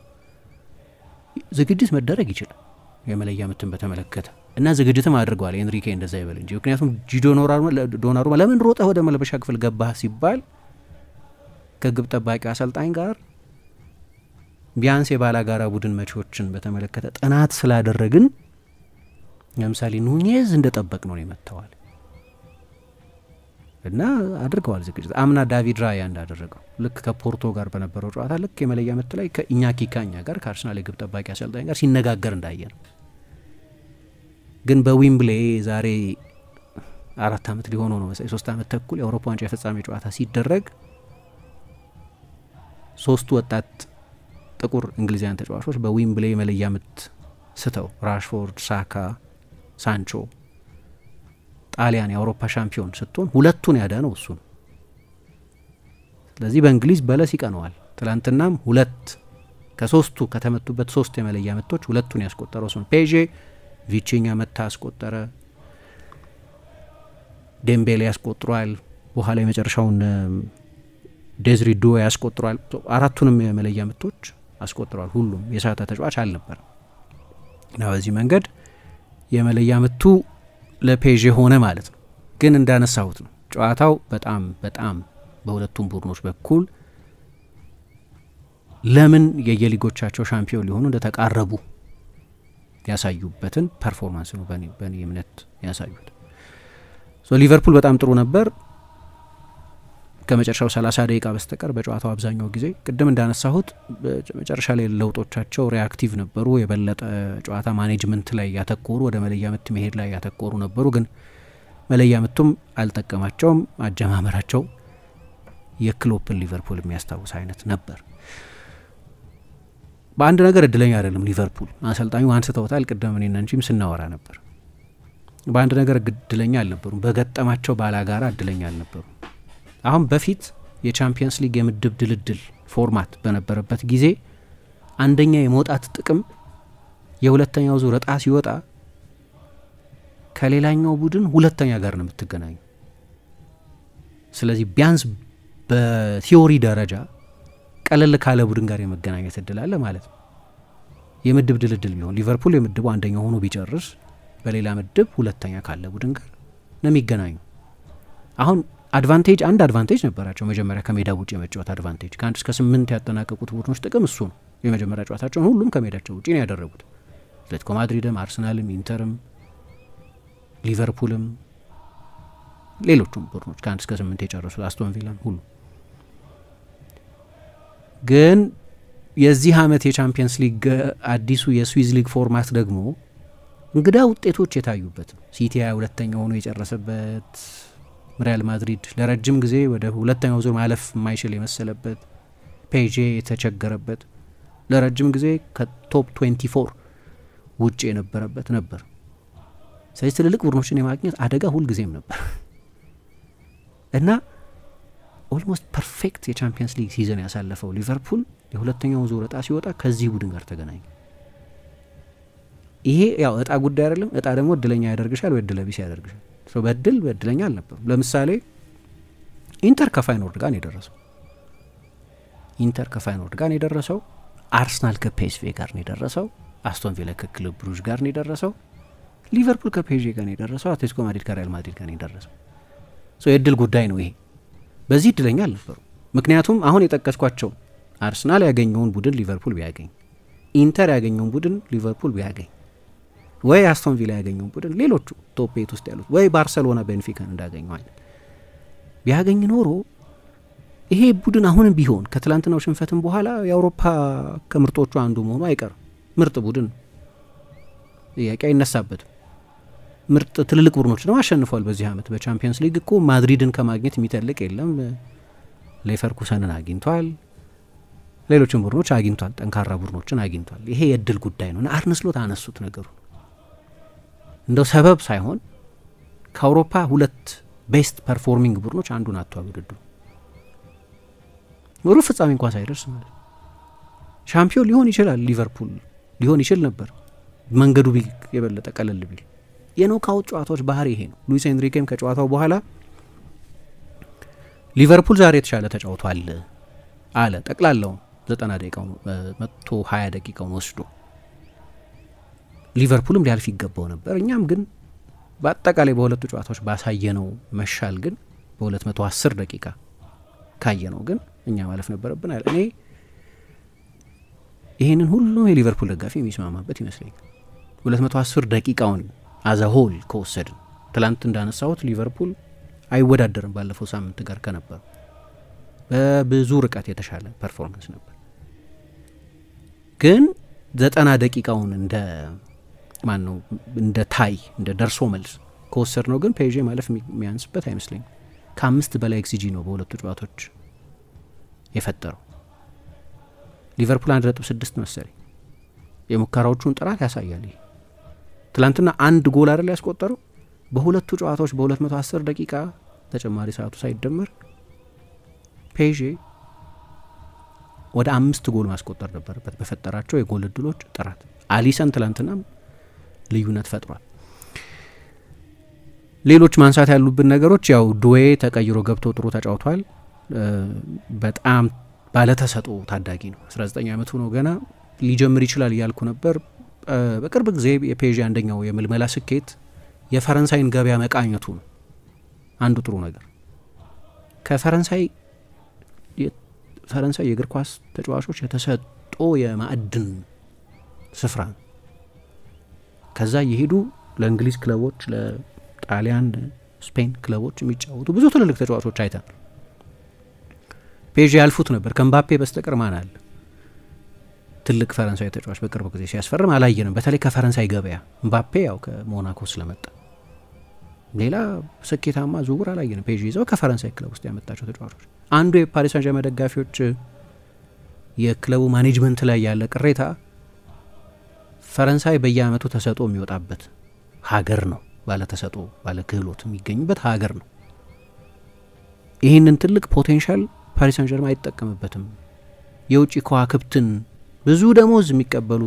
ዝግጅት መደረግ ይችላል የመለያ ምትን በተመለከተ እና ዝግጅትም አድርገዋል ኤንሪኬ እንደዛ ይበል እንጂ። ምክንያቱም ዶናሩማ ለምን ሮጠህ ወደ መልበሻ ክፍል ገባህ ሲባል ከግብ ጠባቂው አሰልጣኝ ጋር ቢያንስ የባላጋራ ቡድን መቼዎችን በተመለከተ ጥናት ስላደረግን ለምሳሌ ኑኔዝ እንደጠበቅ ነው ይመታዋል እና አድርገዋል ዝግጅት። አምና ዳቪድ ራያ እንዳደረገው ልክ ከፖርቶ ጋር በነበረው ጨዋታ ልክ የመለያ ምት ላይ ከኢኛኪ ካኛ ጋር ከአርሰናል የግብ ጠባቂ አሰልጣኝ ጋር ሲነጋገር እንዳየ ነው። ግን በዊምብሌ ዛሬ 4 ዓመት ሊሆነው ነው መሰለኝ 3 ዓመት ተኩል የአውሮፓ ዋንጫ የፍጻሜ ጨዋታ ሲደረግ 3 ወጣት ጥቁር እንግሊዛውያን ተጫዋቾች በዊምብሌ መለያ ምት ስተው ራሽፎርድ፣ ሳካ፣ ሳንቾ ጣሊያን የአውሮፓ ሻምፒዮን ስትሆን ሁለቱን ያዳነው እሱ ነው። ስለዚህ በእንግሊዝ በለስ ይቀነዋል። ትላንትናም 2 ከ3ቱ ከተመቱበት 3 የመለያ ምቶች 2ቱን ያስቆጠረው እሱ ነው። ፔዤ ቪቺኛ መታ አስቆጠረ፣ ዴምቤሌ ያስቆጥሯል፣ በኋላ የመጨረሻውን ዴዝሪ ዱዌ ያስቆጥሯል። 4ቱንም የመለያ ምቶች አስቆጥሯል። ሁሉም የሳተ ተጫዋች አልነበረም። እና በዚህ መንገድ የመለያ ምቱ ለፔዤ ሆነ ማለት ነው። ግን እንዳነሳሁት ነው ጨዋታው በጣም በጣም በሁለቱም ቡድኖች በኩል ለምን የየሊጎቻቸው ሻምፒዮን ሊሆኑ እንደተቃረቡ ያሳዩበትን ፐርፎርማንስ ነው በእኔ እምነት ያሳዩት። ሊቨርፑል በጣም ጥሩ ነበር ከመጨረሻው 30 ደቂቃ በስተቀር በጨዋታው አብዛኛው ጊዜ። ቅድም እንዳነሳሁት መጨረሻ ላይ ለውጦቻቸው ሪአክቲቭ ነበሩ፣ የበለጠ ጨዋታ ማኔጅመንት ላይ ያተኮሩ፣ ወደ መለያ ምት መሄድ ላይ ያተኮሩ ነበሩ። ግን መለያ ምቱም አልጠቀማቸውም። አጀማመራቸው የክሎፕን ሊቨርፑል የሚያስታውስ አይነት ነበር። በአንድ ነገር እድለኛ አይደለም ሊቨርፑል። አሰልጣኙ አንስተውታል፣ ቅድም እኔና እንጂም ስናወራ ነበር። በአንድ ነገር እድለኛ አልነበሩም፣ በገጠማቸው ባላጋራ እድለኛ አልነበሩም። አሁን በፊት የቻምፒየንስ ሊግ የምድብ ድልድል ፎርማት በነበረበት ጊዜ አንደኛ የመውጣት ጥቅም የሁለተኛው ዙር እጣ ሲወጣ ከሌላኛው ቡድን ሁለተኛ ጋር ነው የምትገናኙ። ስለዚህ ቢያንስ በቲዮሪ ደረጃ ቀለል ካለ ቡድን ጋር የመገናኘት እድል አለ ማለት ነው። የምድብ ድልድል ቢሆን ሊቨርፑል የምድቡ አንደኛ ሆኖ ቢጨርስ በሌላ ምድብ ሁለተኛ ካለ ቡድን ጋር ነው የሚገናኙ። አሁን አንድ አድቫንቴጅ ነበራቸው። መጀመሪያ ከሜዳ ውጭ የመጫወት አድቫንቴጅ ከ1 እስከ 8 ያጠናቀቁት ቡድኖች ጥቅም እሱ ነው። የመጀመሪያ ጨዋታቸውን ሁሉም ከሜዳቸው ውጭ ነው ያደረጉት። አትሌቲኮ ማድሪድም፣ አርሰናልም፣ ኢንተርም፣ ሊቨርፑልም ሌሎቹም ቡድኖች ከ1 እስከ 8 የጨረሱት አስቶን ቪላም ሁሉ። ግን የዚህ አመት የቻምፒየንስ ሊግ አዲሱ የስዊዝ ሊግ ፎርማት ደግሞ እንግዳ ውጤቶች የታዩበት ነው። ሲቲ 22ኛ ሆኖ የጨረሰበት፣ ሪያል ማድሪድ ለረጅም ጊዜ ወደ ሁለተኛው ዙር ማለፍ የማይችል የመሰለበት፣ ፔዤ የተቸገረበት፣ ለረጅም ጊዜ ከቶፕ 24 ውጭ የነበረበት ነበር። ስለዚህ ትልልቅ ቡድኖችን የማግኘት አደጋ ሁልጊዜም ነበር እና ኦልሞስት ፐርፌክት የቻምፒየንስ ሊግ ሲዘን ያሳለፈው ሊቨርፑል የሁለተኛው ዙር እጣ ሲወጣ ከዚህ ቡድን ጋር ተገናኘ። ይሄ ያው እጣ ጉዳይ አይደለም። እጣ ደግሞ እድለኛ ያደርግሻል ወይ እድለቢስ ያደርግሻል። በእድለኛ አልነበሩም። ለምሳሌ ኢንተር ከፋይኖርድ ጋር ነው የደረሰው። አርሰናል ከፒኤስቪ ጋር ነው የደረሰው። አስቶን ቪላ ከክለብ ብሩዥ ጋር ነው የደረሰው። ሊቨርፑል ከፔዤ ጋር ነው የደረሰው። አትሌቲኮ ማድሪድ ከሪያል ማድሪድ ጋር ነው የደረሰው። የእድል ጉዳይ ነው ይሄ። በዚህ እድለኛ አልነበሩ። ምክንያቱም አሁን የጠቀስኳቸው አርሰናል ያገኘውን ቡድን ሊቨርፑል ቢያገኝ፣ ኢንተር ያገኘውን ቡድን ሊቨርፑል ቢያገኝ፣ ወይ አስቶን ቪላ ያገኘውን ቡድን ሌሎቹ ቶፕ 8 ውስጥ ያሉት ወይ ባርሰሎና ቤንፊካን እንዳገኘው አይነት ቢያገኝ ኖሮ ይሄ ቡድን አሁንም ቢሆን ከትላንትናው ሽንፈትም በኋላ የአውሮፓ ከምርጦቹ አንዱ መሆኑ አይቀርም። ምርጥ ቡድን ጥያቄ አይነሳበትም። ምርጥ ትልልቅ ቡድኖች ደግሞ አሸንፏል በዚህ አመት። በቻምፒየንስ ሊግ እኮ ማድሪድን ከማግኘት የሚተልቅ የለም። ሌቨርኩሰንን አግኝቷል፣ ሌሎችን ቡድኖች አግኝቷል፣ ጠንካራ ቡድኖችን አግኝቷል። ይሄ የእድል ጉዳይ ነው እና አርነ ስሎት አነሱት ነገሩ እንደው ሰበብ ሳይሆን ከአውሮፓ 2 ቤስት ፐርፎርሚንግ ቡድኖች አንዱን አጥቷል ውድድሩ። ሩብ ፍጻሜ እንኳን ሳይደርስ ማለት ሻምፒዮን ሊሆን ይችላል። ሊቨርፑል ሊሆን ይችል ነበር መንገዱ የበለጠ ቀለል ቢል። የኖካውት ጨዋታዎች ባህሪ ይሄ ነው። ሉዊስ ኤንሪኬም ከጨዋታው በኋላ ሊቨርፑል ዛሬ የተሻለ ተጫውቷል አለ። ጠቅላላው 90 ደቂቃውን 120 ደቂቃውን ወስዶ ሊቨርፑልም ሊያልፍ ይገባው ነበር። እኛም ግን በአጠቃላይ በሁለቱ ጨዋታዎች ባሳየነው መሻል ግን በ210 ደቂቃ ካየነው ግን እኛ ማለፍ ነበረብን አለ። እኔ ይሄንን ሁሉ የሊቨርፑል ደጋፊ የሚስማማበት ይመስለኛል። 210 ደቂቃውን አዘሆል ከወሰድን ትላንት እንዳነሳሁት ሊቨርፑል አይወዳደርም ባለፈው ሳምንት ጋር ከነበሩ በብዙ ርቀት የተሻለ ፐርፎርማንስ ነበር። ግን 90 ደቂቃውን እንደ ታይ እንደ ደርሶ መልስ ከወሰድ ነው ግን ፔዤ ማለፍ የሚያንስበት አይመስለኝም። ከ5 በላይ ኤክስጂ ነው በሁለቱ ጨዋታዎች የፈጠረው። ሊቨርፑል 1.6 መሰለኝ። የሙከራዎቹን ጥራት ያሳያል። ትላንትና 1 ጎል አይደል ያስቆጠረው በሁለቱ ጨዋታዎች በ210 ደቂቃ ተጨማሪ ሰዓቱ ሳይደመር ፔዤ ወደ 5 ጎል ማስቆጠር ነበረበት በፈጠራቸው የጎል እድሎች ጥራት። አሊሰን ትላንትና ልዩነት ፈጥሯል። ሌሎች ማንሳት ያሉብን ነገሮች ያው ዱዌ ተቀይሮ ገብቶ ጥሩ ተጫውቷል። በጣም ባለተሰጥኦ ታዳጊ ነው። 19 ዓመቱ ነው ገና ሊጀምር ይችላል እያልኩ ነበር። በቅርብ ጊዜ የፔዥ አንደኛው የምልመላ ስኬት የፈረንሳይን ገበያ መቃኘቱ ነው። አንዱ ጥሩ ነገር ከፈረንሳይ የእግር ኳስ ተጫዋቾች የተሰጦ የማዕድን ስፍራ ነው። ከዛ የሄዱ ለእንግሊዝ ክለቦች፣ ለጣሊያን፣ ስፔን ክለቦች የሚጫወቱ ብዙ ትልልቅ ተጫዋቾች አይተን ፔዥ ያልፉት ነበር። ከምባፔ በስተቀር ማን አለ ትልቅ ፈረንሳይ ተጫዋች በቅርብ ጊዜ ሲያስፈርም አላየንም። በተለይ ከፈረንሳይ ገበያ ምባፔ ያው ከሞናኮ ስለመጣ ሌላ ስኬታማ ዝውውር አላየንም። ፔዥ ይዘው ከፈረንሳይ ክለብ ውስጥ ያመጣቸው ተጫዋቾች አንዱ የፓሪስ ሳን ዠርመን ደጋፊዎች የክለቡ ማኔጅመንት ላይ ያለ ቅሬታ ፈረንሳይ በየአመቱ ተሰጦ የሚወጣበት ሀገር ነው፣ ባለ ተሰጦ ባለ ክህሎት የሚገኙበት ሀገር ነው። ይህንን ትልቅ ፖቴንሻል ፓሪስ ሳን ዠርመን አይጠቀምበትም። የውጭ ከዋክብትን ብዙ ደሞዝ የሚቀበሉ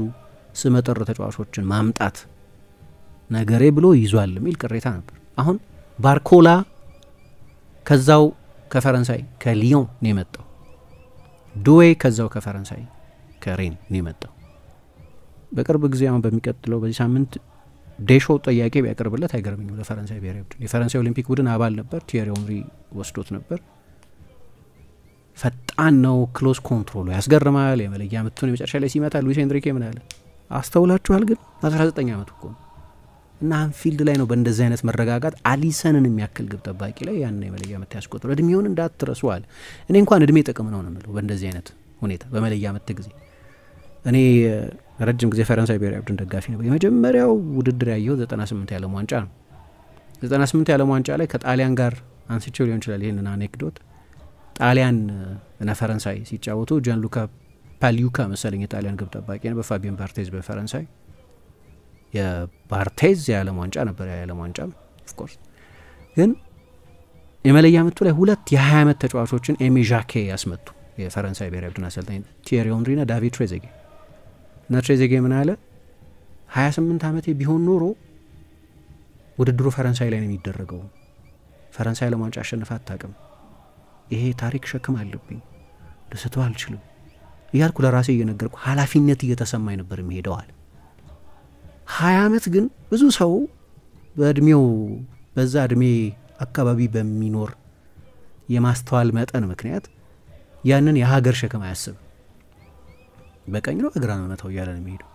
ስመጥር ተጫዋቾችን ማምጣት ነገሬ ብሎ ይዟል የሚል ቅሬታ ነበር። አሁን ባርኮላ ከዛው ከፈረንሳይ ከሊዮን ነው የመጣው። ዱዌ ከዛው ከፈረንሳይ ከሬን ነው የመጣው። በቅርብ ጊዜ አሁን በሚቀጥለው በዚህ ሳምንት ዴሾ ጥያቄ ቢያቀርብለት አይገርምኝም ለፈረንሳይ ብሔራዊ ቡድን። የፈረንሳይ ኦሊምፒክ ቡድን አባል ነበር። ቲየሪ ኦንሪ ወስዶት ነበር። ፈጣን ነው፣ ክሎዝ ኮንትሮሉ ያስገርማል። የመለያ ምቱን የመጨረሻ ላይ ሲመታ ሉዊስ ኤንሪኬ ምን አለ አስተውላችኋል? ግን 19 ዓመቱ እኮ ነው እና አንፊልድ ላይ ነው በእንደዚህ አይነት መረጋጋት አሊሰንን የሚያክል ግብ ጠባቂ ላይ ያን የመለያ ምት ያስቆጥሩ። እድሜውን እንዳትረሱ አለ። እኔ እንኳን እድሜ ጥቅም ነው የምለው በእንደዚህ አይነት ሁኔታ በመለያ ምት ጊዜ። እኔ ረጅም ጊዜ ፈረንሳይ ብሔራዊ ቡድን ደጋፊ ነበር። የመጀመሪያው ውድድር ያየው 98 የዓለም ዋንጫ ነው። 98 የዓለም ዋንጫ ላይ ከጣሊያን ጋር አንስቼው ሊሆን ይችላል ይህንን አኔክዶት። ጣሊያን እና ፈረንሳይ ሲጫወቱ ጃንሉካ ፓሊዩካ መሰለኝ የጣሊያን ግብ ጠባቂ ነው በፋቢያን ባርቴዝ በፈረንሳይ የባርቴዝ የዓለም ዋንጫ ነበር። የዓለም ዋንጫ ኦፍኮርስ ግን የመለያ ምቱ ላይ ሁለት የ20 ዓመት ተጫዋቾችን ኤሚ ዣኬ ያስመቱ የፈረንሳይ ብሔራዊ ቡድን አሰልጣኝ ቲየሪ ኦንሪ ና ዳቪድ ትሬዜጌ እና ትሬዜጌ ምን አለ 28 ዓመቴ ቢሆን ኖሮ ውድድሩ ፈረንሳይ ላይ ነው የሚደረገው። ፈረንሳይ ዓለም ዋንጫ አሸንፋ አታውቅም። ይሄ ታሪክ ሸክም አለብኝ፣ ልስተው አልችልም እያልኩ ለራሴ እየነገርኩ ኃላፊነት እየተሰማኝ ነበር የሚሄደዋል። 20 ዓመት ግን ብዙ ሰው በእድሜው በዛ እድሜ አካባቢ በሚኖር የማስተዋል መጠን ምክንያት ያንን የሀገር ሸክም አያስብ። በቀኝ ነው እግራ ነው መተው እያለ ነው የሚሄደው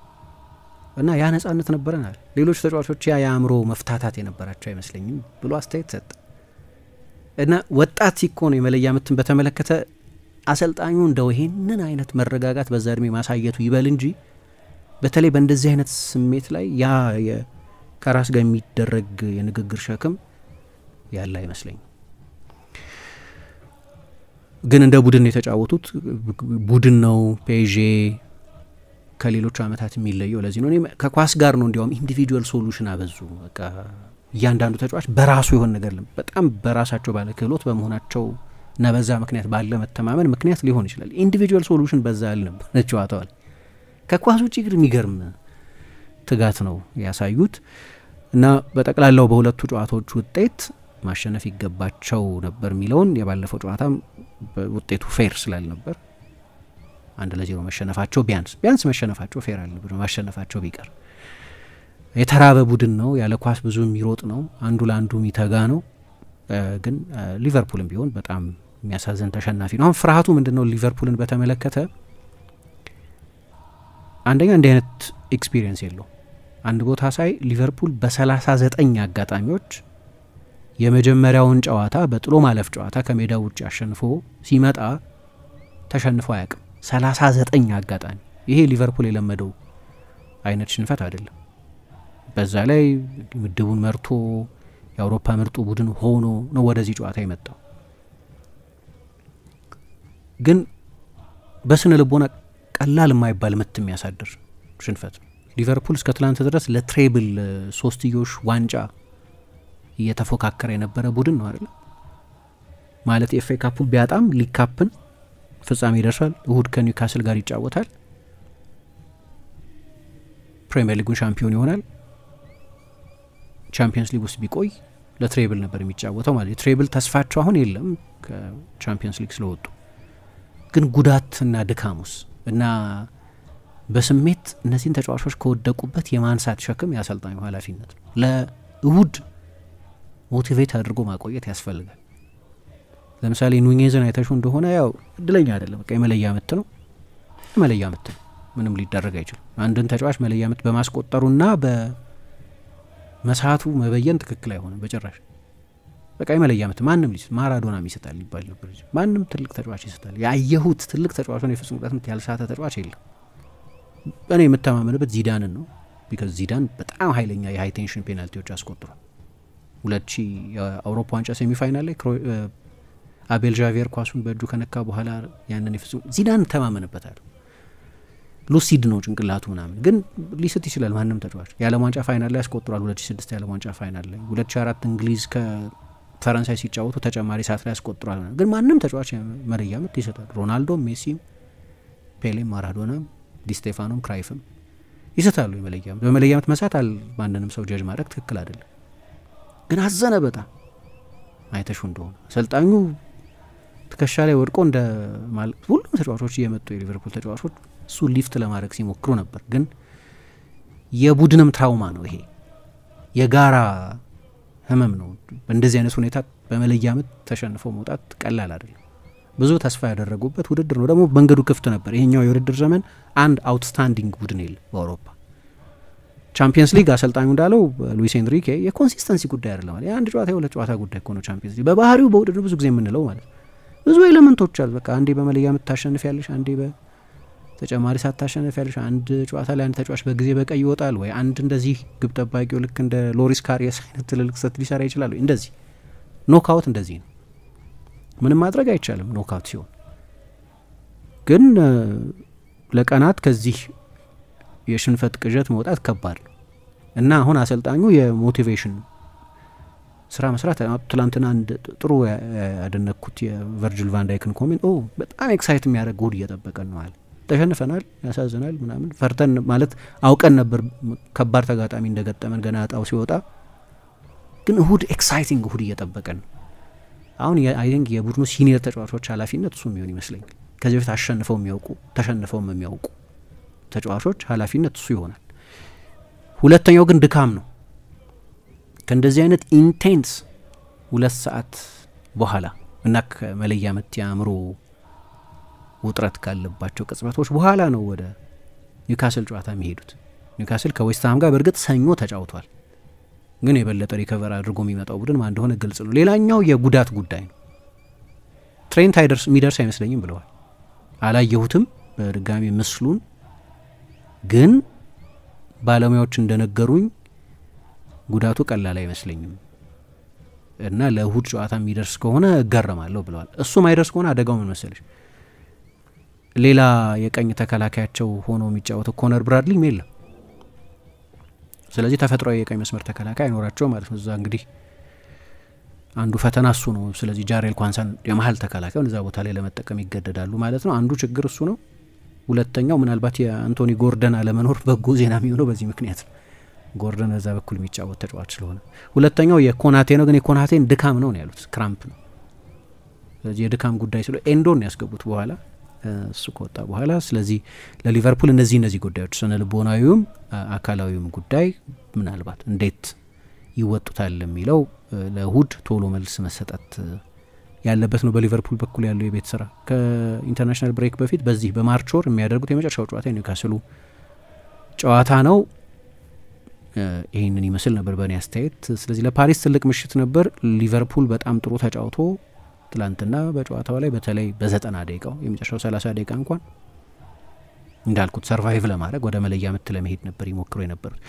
እና ያ ነጻነት ነበረናል። ሌሎች ተጫዋቾች ያ የአእምሮ መፍታታት የነበራቸው አይመስለኝም ብሎ አስተያየት ሰጠ። እና ወጣት ሲኮን የመለያ ምትን በተመለከተ አሰልጣኙ እንደው ይሄንን አይነት መረጋጋት በዛ እድሜ ማሳየቱ ይበል እንጂ በተለይ በእንደዚህ አይነት ስሜት ላይ ያ ከራስ ጋር የሚደረግ የንግግር ሸክም ያለ አይመስለኝም። ግን እንደ ቡድን የተጫወቱት ቡድን ነው ፔዤ ከሌሎች አመታት የሚለየው ለዚህ ነው። እኔ ከኳስ ጋር ነው እንዲያውም ኢንዲቪጁዋል ሶሉሽን አበዙ። በቃ እያንዳንዱ ተጫዋች በራሱ የሆነ ነገር በጣም በራሳቸው ባለ ክህሎት በመሆናቸው እና በዛ ምክንያት ባለ መተማመን ምክንያት ሊሆን ይችላል። ኢንዲቪጁዋል ሶሉሽን በዛ አልነበር ጨዋታው። ከኳስ ውጪ ግን የሚገርም ትጋት ነው ያሳዩት እና በጠቅላላው በሁለቱ ጨዋታዎች ውጤት ማሸነፍ ይገባቸው ነበር የሚለውን የባለፈው ጨዋታም ውጤቱ ፌር ስላልነበር 1-0 መሸነፋቸው ቢያንስ መሸነፋቸው ፌር አልነበር። ማሸነፋቸው ቢቀር የተራበ ቡድን ነው፣ ያለ ኳስ ብዙ የሚሮጥ ነው፣ አንዱ ለአንዱ የሚተጋ ነው። ግን ሊቨርፑልም ቢሆን በጣም የሚያሳዝን ተሸናፊ ነው። አሁን ፍርሃቱ ምንድነው? ሊቨርፑልን በተመለከተ አንደኛ እንዲህ አይነት ኤክስፒሪየንስ የለው። አንድ ቦታ ሳይ ሊቨርፑል በ39 አጋጣሚዎች የመጀመሪያውን ጨዋታ በጥሎ ማለፍ ጨዋታ ከሜዳ ውጭ አሸንፎ ሲመጣ ተሸንፎ አያውቅም። 39 አጋጣሚ። ይሄ ሊቨርፑል የለመደው አይነት ሽንፈት አይደለም። በዛ ላይ ምድቡን መርቶ የአውሮፓ ምርጡ ቡድን ሆኖ ነው ወደዚህ ጨዋታ የመጣው። ግን በስነ ልቦና ቀላል የማይባል ምት የሚያሳድር ሽንፈት ነው። ሊቨርፑል እስከ ትላንት ድረስ ለትሬብል ሶስትዮሽ ዋንጫ እየተፎካከረ የነበረ ቡድን ነው አይደል? ማለት ኤፍኤ ካፑን ቢያጣም ሊግ ካፕን ፍጻሜ ይደርሳል። እሁድ ከኒውካስል ጋር ይጫወታል። ፕሪሚየር ሊጉን ሻምፒዮን ይሆናል። ቻምፒየንስ ሊግ ውስጥ ቢቆይ ለትሬብል ነበር የሚጫወተው ማለት የትሬብል ተስፋቸው አሁን የለም ከቻምፒየንስ ሊግ ስለወጡ። ግን ጉዳትና ድካሙስ እና በስሜት እነዚህን ተጫዋቾች ከወደቁበት የማንሳት ሸክም ያሰልጣኙ ኃላፊነት ነው። ለእሁድ ሞቲቬት አድርጎ ማቆየት ያስፈልጋል። ለምሳሌ ኑኔዝን አይተሹ እንደሆነ ያው እድለኛ አይደለም፣ በቃ የመለያ ምት ነው፣ የመለያ ምት ነው፣ ምንም ሊደረግ አይችልም። አንድን ተጫዋች መለያ ምት በማስቆጠሩና በመሳቱ መበየን ትክክል አይሆንም በጭራሽ። በቃ የመለያ ምት ማንም ሊስ ማራዶናም ይሰጣል ይባል ነበር። ማንም ትልቅ ተጫዋች ይሰጣል። ያየሁት ትልቅ ተጫዋቹን የፍጹም ቅጣት ምት ያልሳተ ተጫዋች የለም። እኔ የምተማመንበት ዚዳንን ነው። ቢካዝ ዚዳን በጣም ኃይለኛ የሃይ ቴንሽን ፔናልቲዎች አስቆጥሯል። 2000 የአውሮፓ ዋንጫ ሴሚ ፋይናል ላይ አቤል ጃቪየር ኳሱን በእጁ ከነካ በኋላ ያንን የፍጹም ዚዳን ተማመንበታል። ሉሲድ ነው ጭንቅላቱ ምናምን፣ ግን ሊስት ይችላል ማንም ተጫዋች። የዓለም ዋንጫ ፋይናል ላይ ያስቆጥሯል። 2006 የዓለም ዋንጫ ፋይናል ላይ 2004 እንግሊዝ ከፈረንሳይ ሲጫወቱ ተጨማሪ ሰዓት ላይ ያስቆጥሯል። ግን ማንም ተጫዋች መለያ ምት ይሰጣል። ሮናልዶም፣ ሜሲም፣ ፔሌም፣ ማራዶናም፣ ዲስቴፋኖም፣ ክራይፍም ይሰጣሉ የመለያ ምት። በመለያ ምት መሳት ማንንም ሰው ጀጅ ማድረግ ትክክል አይደለም። ግን አዘነ በጣም አይተሹ እንደሆነ አሰልጣኙ ትከሻ ላይ ወድቆ እንደ ሁሉም ተጫዋቾች እየመጡ የሊቨርፑል ተጫዋቾች እሱ ሊፍት ለማድረግ ሲሞክሩ ነበር። ግን የቡድንም ትራውማ ነው ይሄ፣ የጋራ ህመም ነው። በእንደዚህ አይነት ሁኔታ በመለያ ምት ተሸንፎ መውጣት ቀላል አይደለም። ብዙ ተስፋ ያደረጉበት ውድድር ነው። ደግሞ መንገዱ ክፍት ነበር። ይሄኛው የውድድር ዘመን አንድ አውትስታንዲንግ ቡድን የለም በአውሮፓ ቻምፒየንስ ሊግ። አሰልጣኙ እንዳለው ሉዊስ ኤንሪኬ የኮንሲስተንሲ ጉዳይ አይደለም ማለት የአንድ ጨዋታ የሁለት ጨዋታ ጉዳይ እኮ ነው ቻምፒየንስ ሊግ። በባህሪው በውድድር ብዙ ጊዜ የምንለው ማለት ብዙ ኤሌመንቶች አሉ። በቃ አንዴ በመለያ ምት ታሸንፊያለሽ፣ አንዴ በተጨማሪ ሰዓት ታሸንፊያለሽ። አንድ ጨዋታ ላይ አንድ ተጫዋች በጊዜ በቀይ ይወጣል ወይ አንድ እንደዚህ ግብ ጠባቂው ልክ እንደ ሎሪስ ካሪየስ አይነት ትልልቅ ስህተት ሊሰራ ይችላል። እንደዚህ ኖክአውት እንደዚህ ነው። ምንም ማድረግ አይቻልም ኖክአውት ሲሆን። ግን ለቀናት ከዚህ የሽንፈት ቅዠት መውጣት ከባድ ነው እና አሁን አሰልጣኙ የሞቲቬሽን ስራ መስራት ትላንትና አንድ ጥሩ ያደነኩት የቨርጅል ቫን ዳይክን ኮሜንት በጣም ኤክሳይት የሚያደርግ እሁድ እየጠበቀን ነው አለ። ተሸንፈናል፣ ያሳዝናል ምናምን ፈርተን ማለት አውቀን ነበር ከባድ ተጋጣሚ እንደገጠመን ገና እጣው ሲወጣ፣ ግን እሁድ ኤክሳይቲንግ እሁድ እየጠበቀን ነው። አሁን አይ ቲንክ የቡድኑ ሲኒየር ተጫዋቾች ኃላፊነት እሱ የሚሆን ይመስለኛል። ከዚህ በፊት አሸንፈው የሚያውቁ ተሸንፈው የሚያውቁ ተጫዋቾች ኃላፊነት እሱ ይሆናል። ሁለተኛው ግን ድካም ነው። ከእንደዚህ አይነት ኢንቴንስ 2 ሰዓት በኋላ እና ከመለያ ምት ያምሮ ውጥረት ካለባቸው ቅጽበቶች በኋላ ነው ወደ ኒውካስል ጨዋታ የሚሄዱት። ኒውካስል ከዌስትሃም ጋር በእርግጥ ሰኞ ተጫውቷል፣ ግን የበለጠ ሪከቨር አድርጎ የሚመጣው ቡድን ማን እንደሆነ ግልጽ ነው። ሌላኛው የጉዳት ጉዳይ ነው። ትሬንት የሚደርስ አይመስለኝም ብለዋል። አላየሁትም በድጋሚ ምስሉን፣ ግን ባለሙያዎች እንደነገሩኝ ጉዳቱ ቀላል አይመስለኝም እና ለእሁድ ጨዋታ የሚደርስ ከሆነ እገረማለሁ ብለዋል። እሱ ማይደርስ ከሆነ አደጋው ምን መሰለሽ፣ ሌላ የቀኝ ተከላካያቸው ሆኖ የሚጫወተው ኮነር ብራድሊም የለም። ስለዚህ ተፈጥሯዊ የቀኝ መስመር ተከላካይ አይኖራቸው ማለት ነው። እዛ እንግዲህ አንዱ ፈተና እሱ ነው። ስለዚህ ጃሬል ኳንሳን የመሀል ተከላካዩን እዛ ቦታ ላይ ለመጠቀም ይገደዳሉ ማለት ነው። አንዱ ችግር እሱ ነው። ሁለተኛው ምናልባት የአንቶኒ ጎርደን አለመኖር በጎ ዜና የሚሆነው በዚህ ምክንያት ነው። ጎርደን እዛ በኩል የሚጫወት ተጫዋች ስለሆነ። ሁለተኛው የኮናቴ ነው። ግን የኮናቴን ድካም ነው ያሉት፣ ክራምፕ ነው። ስለዚህ የድካም ጉዳይ ስለ ኤንዶን ያስገቡት በኋላ እሱ ከወጣ በኋላ። ስለዚህ ለሊቨርፑል እነዚህ ጉዳዮች ስነ ልቦናዊውም አካላዊውም ጉዳይ ምናልባት እንዴት ይወጡታል የሚለው ለእሁድ ቶሎ መልስ መሰጠት ያለበት ነው። በሊቨርፑል በኩል ያለው የቤት ስራ ከኢንተርናሽናል ብሬክ በፊት በዚህ በማርች ወር የሚያደርጉት የመጨረሻው ጨዋታ ኒውካስሉ ጨዋታ ነው። ይህንን ይመስል ነበር በእኔ አስተያየት። ስለዚህ ለፓሪስ ትልቅ ምሽት ነበር። ሊቨርፑል በጣም ጥሩ ተጫውቶ ትላንትና በጨዋታው ላይ በተለይ በ90 ደቂቃው የመጨረሻው 30 ደቂቃ እንኳን እንዳልኩት ሰርቫይቭ ለማድረግ ወደ መለያ ምት ለመሄድ ነበር ይሞክሩ የነበሩት።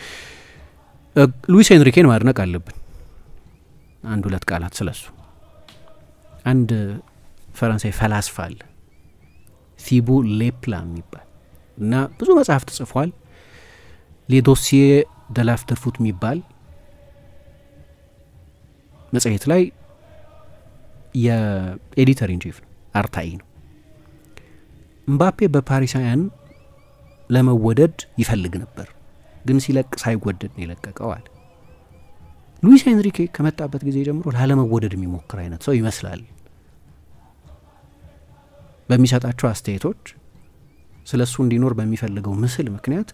ሉዊስ ኤንሪኬን ማድነቅ አለብን። አንድ ሁለት ቃላት ስለሱ። አንድ ፈረንሳይ ፈላስፋ አለ ቲቡ ሌፕላም የሚባል እና ብዙ መጽሐፍት ጽፏል። ሌዶሲዬ ደላፍተር ፉት የሚባል መጽሔት ላይ የኤዲተር ኢን ቺፍ ነው፣ አርታይ ነው። ምባፔ በፓሪሳውያን ለመወደድ ይፈልግ ነበር፣ ግን ሲለቅ ሳይወደድ ነው የለቀቀው አለ። ሉዊስ ኤንሪኬ ከመጣበት ጊዜ ጀምሮ ላለመወደድ የሚሞክር አይነት ሰው ይመስላል። በሚሰጣቸው አስተያየቶች ስለሱ እንዲኖር በሚፈልገው ምስል ምክንያት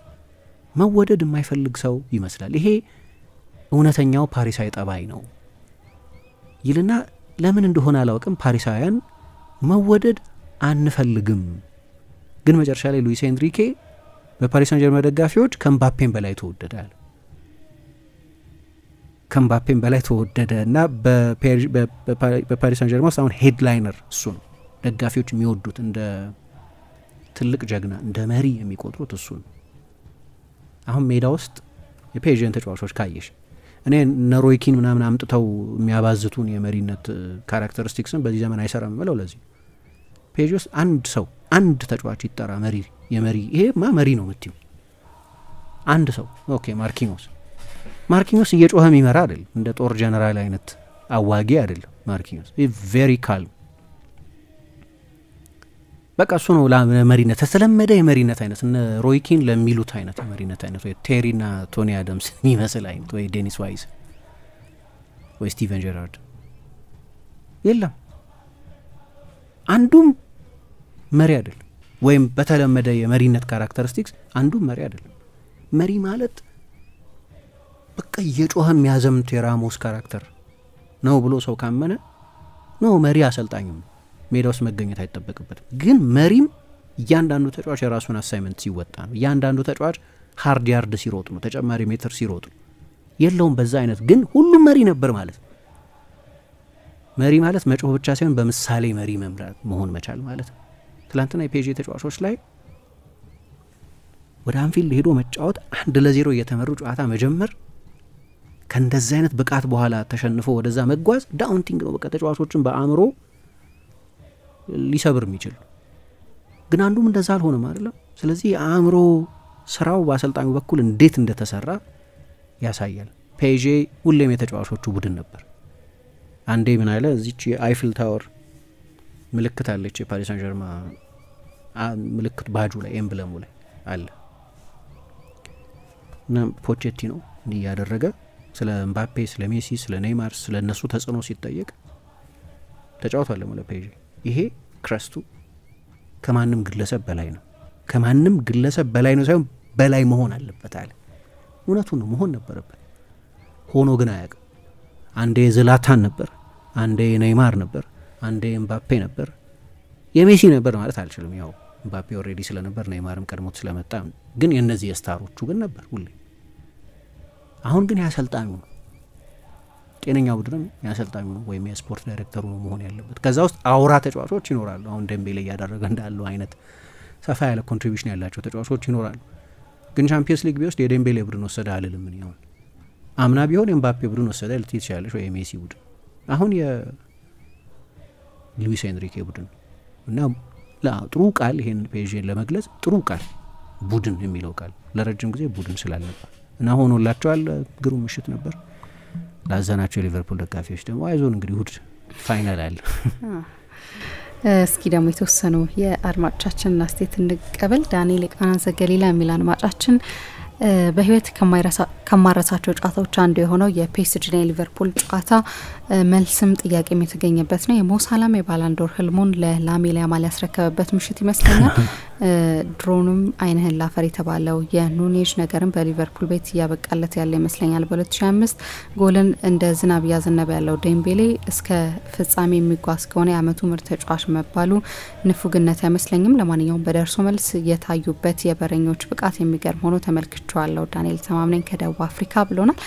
መወደድ የማይፈልግ ሰው ይመስላል። ይሄ እውነተኛው ፓሪሳዊ ጠባይ ነው ይልና ለምን እንደሆነ አላውቅም ፓሪሳውያን መወደድ አንፈልግም። ግን መጨረሻ ላይ ሉዊስ ኤንሪኬ በፓሪስ ሳን ጀርመን ደጋፊዎች ከምባፔን በላይ ተወደዳል። ከምባፔን በላይ ተወደደ እና በፓሪስ ሳን ጀርመን አሁን ሄድላይነር እሱ ነው። ደጋፊዎች የሚወዱት እንደ ትልቅ ጀግና እንደ መሪ የሚቆጥሩት እሱ ነው። አሁን ሜዳ ውስጥ የፔዥን ተጫዋቾች ካየሽ እኔ ነሮይኪን ምናምን አምጥተው የሚያባዝቱን የመሪነት ካራክተሪስቲክስን በዚህ ዘመን አይሰራም ማለት ለዚህ ፔጅ ውስጥ አንድ ተጫዋች ይጠራ መሪ የመሪ ይሄማ መሪ ነው የምትዩ አንድ ሰው ኦኬ ማርኪኞስ እየጮኸ የሚመራ አይደለም እንደ ጦር ጀነራል አይነት አዋጊ አይደለም ማርኪኞስ ቬሪ ካልም በቃ እሱ ነው ለመሪነት ተሰለመደ የመሪነት አይነት እነ ሮይኪን ለሚሉት አይነት የመሪነት አይነት ወይ ቴሪና ቶኒ አዳምስ የሚመስል አይነት ወይ ዴኒስ ዋይዝ ወይ ስቲቨን ጀራርድ የለም አንዱም መሪ አይደለም ወይም በተለመደ የመሪነት ካራክተሪስቲክስ አንዱም መሪ አይደለም። መሪ ማለት በቃ የጮኸ የሚያዘምት የራሞስ ካራክተር ነው ብሎ ሰው ካመነ ነው መሪ አሰልጣኝም ሜዳ ውስጥ መገኘት አይጠበቅበትም። ግን መሪም እያንዳንዱ ተጫዋች የራሱን አሳይመንት ሲወጣ ነው። እያንዳንዱ ተጫዋች ሃርድ ያርድ ሲሮጥ ነው፣ ተጨማሪ ሜትር ሲሮጥ ነው። የለውም በዛ አይነት ግን ሁሉም መሪ ነበር ማለት ነው። መሪ ማለት መጮህ ብቻ ሳይሆን በምሳሌ መሪ መምራት መሆን መቻል ማለት ነው። ትላንትና የፔጂ ተጫዋቾች ላይ ወደ አንፊልድ ሄዶ መጫወት 1-0 እየተመሩ ጨዋታ መጀመር ከእንደዛ አይነት ብቃት በኋላ ተሸንፎ ወደዛ መጓዝ ዳውንቲንግ ነው። በቃ ተጫዋቾችን በአእምሮ ሊሰብር የሚችል ግን አንዱም እንደዛ አልሆነም አይደለም። ስለዚህ የአእምሮ ስራው በአሰልጣኙ በኩል እንዴት እንደተሰራ ያሳያል። ፔጂ ሁሌም የተጫዋቾቹ ቡድን ነበር። አንዴ ምን አለ እዚች የአይፍል ታወር ምልክት አለች የፓሪስ ሳን ጀርመን ምልክት ባጁ ላይ ኤምብለሙ ላይ አለ እና ፖቼቲኖ እንዲህ ያደረገ ስለ ምባፔ ስለ ሜሲ ስለ ኔይማር ስለ እነሱ ተጽዕኖ ሲጠየቅ ተጫውቷል ማለት ፔጂ ይሄ ክረስቱ ከማንም ግለሰብ በላይ ነው። ከማንም ግለሰብ በላይ ነው ሳይሆን በላይ መሆን አለበት አለ። እውነቱን ነው መሆን ነበረበት። ሆኖ ግን አያውቅም። አንዴ ዝላታን ነበር፣ አንዴ ኔይማር ነበር፣ አንዴ ምባፔ ነበር፣ የሜሲ ነበር ማለት አልችልም። ያው ምባፔ ኦሬዲ ስለነበር ኔይማርም ቀድሞት ስለመጣ ግን የነዚህ የስታሮቹ ግን ነበር ሁሌ። አሁን ግን ያሰልጣኙ ነው ጤነኛ ቡድን ያሰልጣኙ ነው ወይም የስፖርት ዳይሬክተሩ ነው መሆን ያለበት። ከዛ ውስጥ አውራ ተጫዋቾች ይኖራሉ። አሁን ደምቤሌ ያደረገ እንዳለው አይነት ሰፋ ያለ ኮንትሪቢዩሽን ያላቸው ተጫዋቾች ይኖራሉ። ግን ቻምፒየንስ ሊግ ቢወስድ የደምቤሌ ቡድን ወሰደ አልልም እኔ። አሁን አምና ቢሆን የምባፔ ቡድን ወሰደ ልትይ ትችላለሽ ወይ የሜሲ ቡድን። አሁን የሉዊስ ኤንሪኬ ቡድን እና ጥሩ ቃል ይሄን ፔዥን ለመግለጽ ጥሩ ቃል ቡድን የሚለው ቃል ለረጅም ጊዜ ቡድን ስላልነበር እና ሆኖላቸዋል። ግሩም ምሽት ነበር። ላዘናቸው የሊቨርፑል ደጋፊዎች ደግሞ አይዞን እንግዲህ እሁድ ፋይናል አለ።
እስኪ ደግሞ የተወሰኑ የአድማጮቻችንን አስተያየት እንቀበል። ዳንኤል ቃናንዘ ገሊላ የሚል አድማጫችን በህይወት ከማረሳቸው ጨዋታዎች አንዱ የሆነው የፒኤስጂና የሊቨርፑል ጨዋታ መልስም ጥያቄም የተገኘበት ነው። የሞሳላም የባላንዶር ህልሙን ለላሜል ያማል ያስረከበበት ምሽት ይመስለኛል። ድሮኑም አይንህን ላፈር የተባለው የኑኔጅ ነገርም በሊቨርፑል ቤት እያበቃለት ያለ ይመስለኛል። በ2005 ጎልን እንደ ዝናብ እያዘነበ ያለው ዴምቤሌ እስከ ፍጻሜ የሚጓዝ ከሆነ የአመቱ ምርጥ ተጫዋች መባሉ ንፉግነት አይመስለኝም። ለማንኛውም በደርሶ መልስ የታዩበት የበረኞች ብቃት የሚገርም ሆኖ ተመልክቼዋለሁ። ዳንኤል ተማምነኝ ከደቡብ አፍሪካ ብሎናል።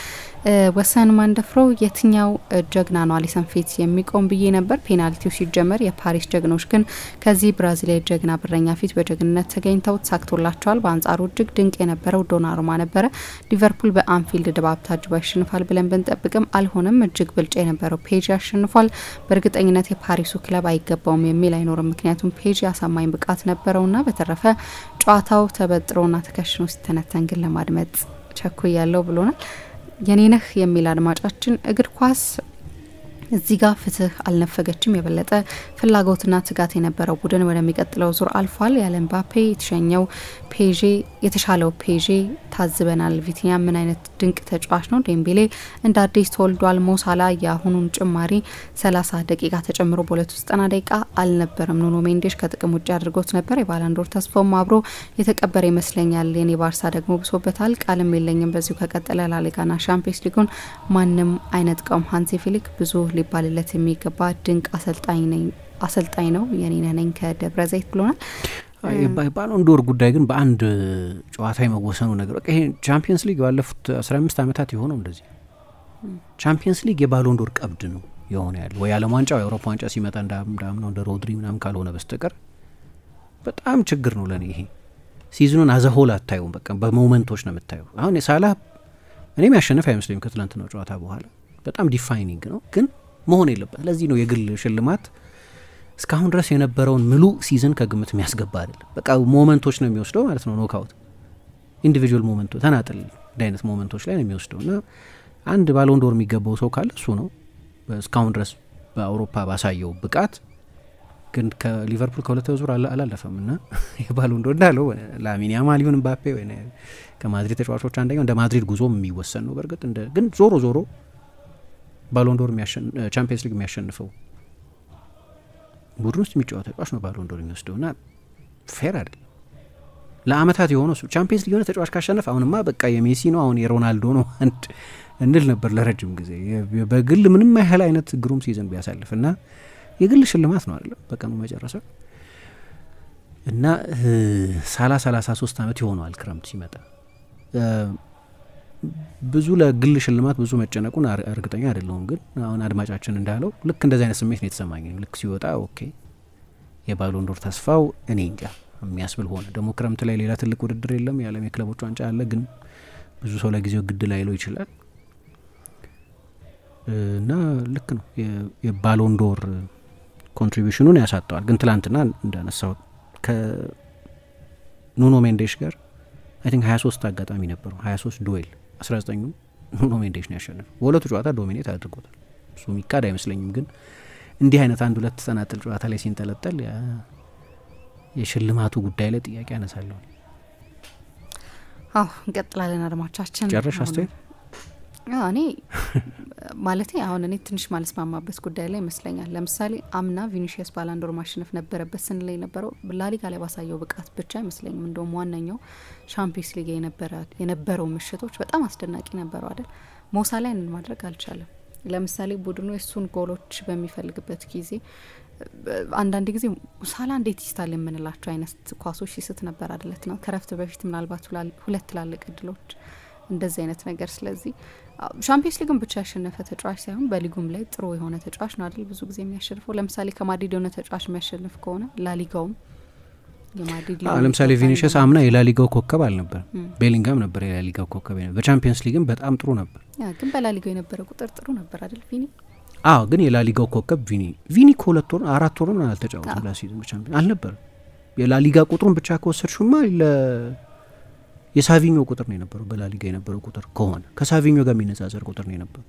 ወሰን ማንደፍሮ የትኛው ጀግና ነው አሊሰን ፊት የሚቆም ብዬ ነበር። ፔናልቲው ሲጀመር የፓሪስ ጀግኖች ግን ከዚህ ብራዚላዊ ጀግና በረኛ ፊት በጀግንነት ተገኝተው ተሳክቶላቸዋል። በአንጻሩ እጅግ ድንቅ የነበረው ዶናሩማ ነበረ። ሊቨርፑል በአንፊልድ ድባብ ታጅቦ ያሸንፋል ብለን ብንጠብቅም አልሆነም። እጅግ ብልጫ የነበረው ፔጅ ያሸንፏል። በእርግጠኝነት የፓሪሱ ክለብ አይገባውም የሚል አይኖርም። ምክንያቱም ፔጅ አሳማኝ ብቃት ነበረውና። በተረፈ ጨዋታው ተበጥሮና ተከሽኖ ሲተነተን ግን ለማድመጥ ቸኩያለሁ ብሎናል። የኔነህ የሚል አድማጫችን እግር ኳስ እዚህ ጋር ፍትህ አልነፈገችም። የበለጠ ፍላጎትና ትጋት የነበረው ቡድን ወደሚቀጥለው ዙር አልፏል። ያለ ኤምባፔ የተሸኘው ፔዤ የተሻለው ፔዤ ታዝበናል። ቪቲኒያ ምን አይነት ድንቅ ተጫዋች ነው። ዴምቤሌ እንደ አዲስ ተወልዷል። ሞሳላ የአሁኑን ጭማሪ 30 ደቂቃ ተጨምሮ በ290 ደቂቃ አልነበረም። ኑኖ ሜንዴሽ ከጥቅም ውጭ አድርጎት ነበር። የባላንዶር ተስፋውም አብሮ የተቀበረ ይመስለኛል። የኔ ባርሳ ደግሞ ብሶበታል። ቃልም የለኝም በዚሁ ከቀጠለ ላሊጋና ሻምፒየንስ ሊጉን ማንም አይነጥቀውም። ሃንሲ ፊሊክ ብዙ ሊባልለት የሚገባ ድንቅ አሰልጣኝ ነው። የኔ ነኝ ከደብረ ዘይት ብሎናል።
ባሎንዶር ጉዳይ ግን በአንድ ጨዋታ የመወሰኑ ነገር በቃ ይሄ ቻምፒየንስ ሊግ ባለፉት 15 ዓመታት የሆነው እንደዚህ ቻምፒየንስ ሊግ የባሎንዶር ቀብድ ነው የሆነ ያለው ወይ ዓለም ዋንጫ ወይ አውሮፓ ዋንጫ ሲመጣ እንዳምነው እንደ ሮድሪ ምናምን ካልሆነ በስተቀር በጣም ችግር ነው ለኔ። ይሄ ሲዝኑን አዘሆል አታዩም። በቃ በሞመንቶች ነው የምታየው። አሁን የሳላህ እኔም ያሸነፈ አይመስለኝም ከትላንትናው ጨዋታ በኋላ በጣም ዲፋይኒንግ ነው ግን መሆን የለበት። ለዚህ ነው የግል ሽልማት እስካሁን ድረስ የነበረውን ሙሉ ሲዝን ከግምት የሚያስገባ አይደለም። በቃ ሞመንቶች ነው የሚወስደው ማለት ነው። ኖክአውት ኢንዲቪጁዋል ሞመንቶች ተናጥል አይነት ሞመንቶች ላይ ነው የሚወስደው እና አንድ ባሎንዶር የሚገባው ሰው ካለ እሱ ነው። እስካሁን ድረስ በአውሮፓ ባሳየው ብቃት ግን ከሊቨርፑል ከሁለተኛው ዙር አላለፈም እና የባሎንዶር እንዳለው ላሚን ያማል ይሁን ኤምባፔ ወይ ከማድሪድ ተጫዋቾች አንደኛው እንደ ማድሪድ ጉዞም የሚወሰን ነው። በርግጥ ግን ዞሮ ባሎንዶር ቻምፒየንስ ሊግ የሚያሸንፈው ቡድን ውስጥ የሚጫወት ተጫዋች ነው ባሎንዶር የሚወስደውና ፌር አይደለም። ለአመታት የሆነው ቻምፒየንስ ሊግ የሆነ ተጫዋች ካሸነፈ አሁንማ በቃ የሜሲ ነው አሁን የሮናልዶ ነው አንድ እንል ነበር ለረጅም ጊዜ። በግል ምንም ያህል አይነት ግሩም ሲዝን ቢያሳልፍ እና የግል ሽልማት ነው አይደለም በቀኑ መጨረሻ እና 33 አመት ይሆነዋል ክረምት ሲመጣ። ብዙ ለግል ሽልማት ብዙ መጨነቁን እርግጠኛ አይደለሁም ግን አሁን አድማጫችን እንዳለው ልክ እንደዚህ አይነት ስሜት ነው የተሰማኝ። ልክ ሲወጣ ኦኬ የባሎንዶር ተስፋው እኔ እንጃ የሚያስብል ሆነ። ደግሞ ክረምት ላይ ሌላ ትልቅ ውድድር የለም። የዓለም የክለቦች ዋንጫ አለ ግን ብዙ ሰው ለጊዜው ግድ ላይለው ይችላል እና ልክ ነው የባሎንዶር ኮንትሪቢዩሽኑን ያሳጠዋል። ግን ትላንትና እንዳነሳው ከኑኖ ሜንዴሽ ጋር አይ ቲንክ 23 አጋጣሚ ነበረው 23 ዱዌል 19 ኑኖ ሜንዴሽ ነው ያሸነፈው። በሁለቱ ጨዋታ ዶሚኔት አድርጎታል። እሱ የሚካድ አይመስለኝም ግን እንዲህ አይነት አንድ ሁለት ተናጥል ጨዋታ ላይ ሲንጠለጠል የሽልማቱ ጉዳይ ላይ ጥያቄ ያነሳለሁ።
እንቀጥላለን። አድማቻችን
ጨረሽ አስተያየት
እኔ ማለት አሁን እኔ ትንሽ ማለስማማበት ጉዳይ ላይ ይመስለኛል። ለምሳሌ አምና ቪኒሺየስ ባላንዶር ማሸነፍ ነበረበት ስንል የነበረው ላሊጋ ላይ ባሳየው ብቃት ብቻ አይመስለኝም። እንደውም ዋነኛው ሻምፒየንስ ሊግ የነበረው ምሽቶች በጣም አስደናቂ ነበሩ አይደል። ሞሳላ ያንን ማድረግ አልቻለም። ለምሳሌ ቡድኑ የሱን ጎሎች በሚፈልግበት ጊዜ አንዳንድ ጊዜ ሳላ እንዴት ይስታል የምንላቸው አይነት ኳሶች ሲስት ነበር አይደለት ነው ከረፍት በፊት ምናልባት ሁለት ትላልቅ እድሎች እንደዚህ አይነት ነገር። ስለዚህ ሻምፒየንስ ሊግን ብቻ ያሸነፈ ተጫዋች ሳይሆን በሊጉም ላይ ጥሩ የሆነ ተጫዋች ነው አይደል ብዙ ጊዜ የሚያሸንፈው። ለምሳሌ ከማድሪድ የሆነ ተጫዋች የሚያሸንፍ ከሆነ ላሊጋውም የማድሪድ
ለምሳሌ ቪኒሺየስ አምና የላሊጋው ኮከብ አልነበረም። ቤሊንጋም ነበር የላሊጋው ኮከብ ነው። በቻምፒየንስ ሊግም በጣም ጥሩ ነበር።
ግን በላሊጋው የነበረ ቁጥር ጥሩ ነበር አይደል ቪኒ?
ግን የላሊጋው ኮከብ ቪኒ ከሁለት ወር 4 ወር አልተጫወተም ለሲዝን በቻምፒየንስ አልነበረም። የላሊጋ ቁጥሩን ብቻ ከወሰድሽማ የሳቪኞ ቁጥር ነው የነበረው። በላሊጋ የነበረው ቁጥር ከሆነ ከሳቪኞ ጋር የሚነጻጸር ቁጥር ነው የነበረው።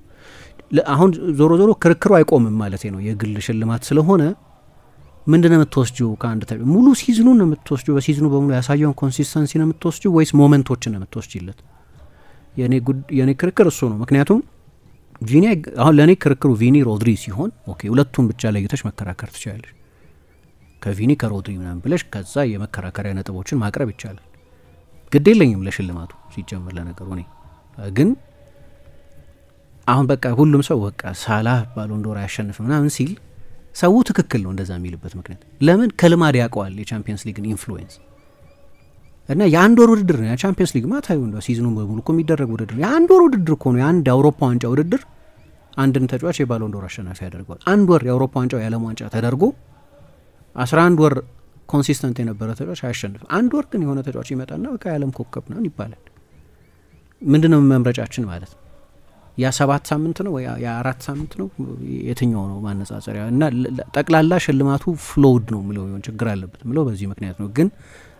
አሁን ዞሮ ክርክሩ አይቆምም ማለት ነው። የግል ሽልማት ስለሆነ ምንድነው የምትወስጂው? ከአንድ ሙሉ ሲዝኑን ነው የምትወስጂው? በሲዝኑ በሙሉ ያሳየውን ኮንሲስተንሲ ነው የምትወስጂው ወይስ ሞመንቶችን ነው የምትወስጂለት? የኔ ክርክር እሱ ነው። ምክንያቱም ቪኒ አሁን ለኔ ክርክሩ ቪኒ ሮድሪ ሲሆን ኦኬ ሁለቱን ብቻ ለይተሽ መከራከር ትችላለሽ። ከቪኒ ከሮድሪ ምናምን ብለሽ ከዛ የመከራከሪያ ነጥቦችን ማቅረብ ይቻላል። ግድ የለኝም ለሽልማቱ ሲጀምር ለነገሩ እኔ ግን አሁን በቃ ሁሉም ሰው በቃ ሳላህ ባሎንዶር ያሸንፍ ምናምን ሲል ሰው ትክክል ነው እንደዛ የሚልበት ምክንያት ለምን ከልማድ ያውቀዋል የቻምፒየንስ ሊግን ኢንፍሉዌንስ እና የአንድ ወር ውድድር ነው የቻምፒየንስ ሊግ ማታዩ ነው ሲዝኑን በሙሉ እኮ የሚደረግ ውድድር የአንድ ወር ውድድር እኮ ነው። የአንድ የአውሮፓ ዋንጫ ውድድር አንድን ተጫዋች የባሎንዶር አሸናፊ ያደርገዋል። አንድ ወር የአውሮፓ ዋንጫው የዓለም ዋንጫ ተደርጎ 11 ወር ኮንሲስተንት የነበረ ተጫዋች አያሸንፍ። አንድ ወር ግን የሆነ ተጫዋች ይመጣና በቃ የዓለም ኮከብ ነው ይባላል። ምንድነው መምረጫችን ማለት ነው? ያ 7 ሳምንት ነው ወይ ያ 4 ሳምንት ነው የትኛው ነው ማነጻጸሪያ? እና ጠቅላላ ሽልማቱ ፍሎድ ነው ምለው ይሆን ችግር አለበት ምለው በዚህ ምክንያት ነው። ግን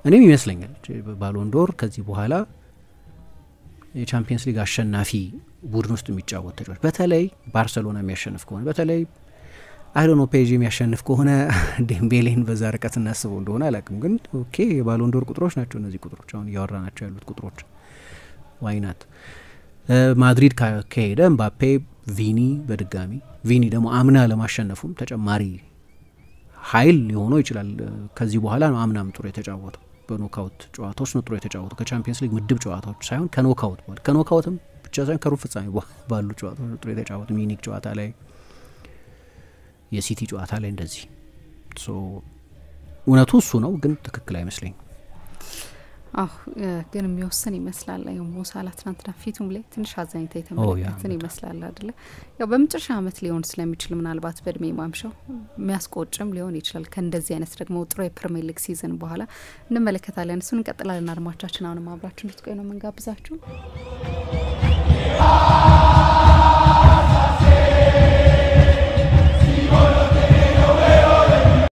እኔም ይመስለኛል ባሎንዶር ከዚህ በኋላ የቻምፒየንስ ሊግ አሸናፊ ቡድን ውስጥ የሚጫወት ተጫዋች በተለይ ባርሰሎና የሚያሸንፍ ከሆነ በተለይ አይዶኖ ፔጅ የሚያሸንፍ ከሆነ ዴምቤሌን በዛ ርቀት እናስበው እንደሆነ አላውቅም፣ ግን ኦኬ የባሎንዶር ቁጥሮች ናቸው እነዚህ ቁጥሮች አሁን እያወራ ናቸው ያሉት ቁጥሮች ዋይናት። ማድሪድ ከሄደ ምባፔ፣ ቪኒ በድጋሚ ቪኒ ደግሞ አምና ለማሸነፉም ተጨማሪ ኃይል ሊሆነው ይችላል። ከዚህ በኋላ ነው አምናም ጥሩ የተጫወተው በኖካውት ጨዋታዎች ነው ጥሩ የተጫወተው ከቻምፒየንስ ሊግ ምድብ ጨዋታዎች ሳይሆን ከኖካውት በኋላ ከኖካውትም ብቻ ሳይሆን ከሩብ ፍጻሜ ባሉ ጨዋታዎች ጥሩ የተጫወተው ሚኒክ ጨዋታ ላይ የሲቲ ጨዋታ ላይ እንደዚህ እውነቱ እሱ ነው፣ ግን ትክክል አይመስለኝ።
ግን የሚወስን ይመስላል። ሞሳላ ትናንትና ፊቱም ላይ ትንሽ አዛኝታ የተመለከትን ይመስላል አይደለ? ያው በመጨረሻ አመት ሊሆን ስለሚችል ምናልባት በእድሜ ማምሻው የሚያስቆጭም ሊሆን ይችላል። ከእንደዚህ አይነት ደግሞ ጥሩ የፕሪሚየር ሊግ ሲዝን በኋላ እንመለከታለን። እሱን እንቀጥላለን። አድማጮቻችን አሁንም አብራችሁ እንድትቆዩ ነው የምንጋብዛችሁ።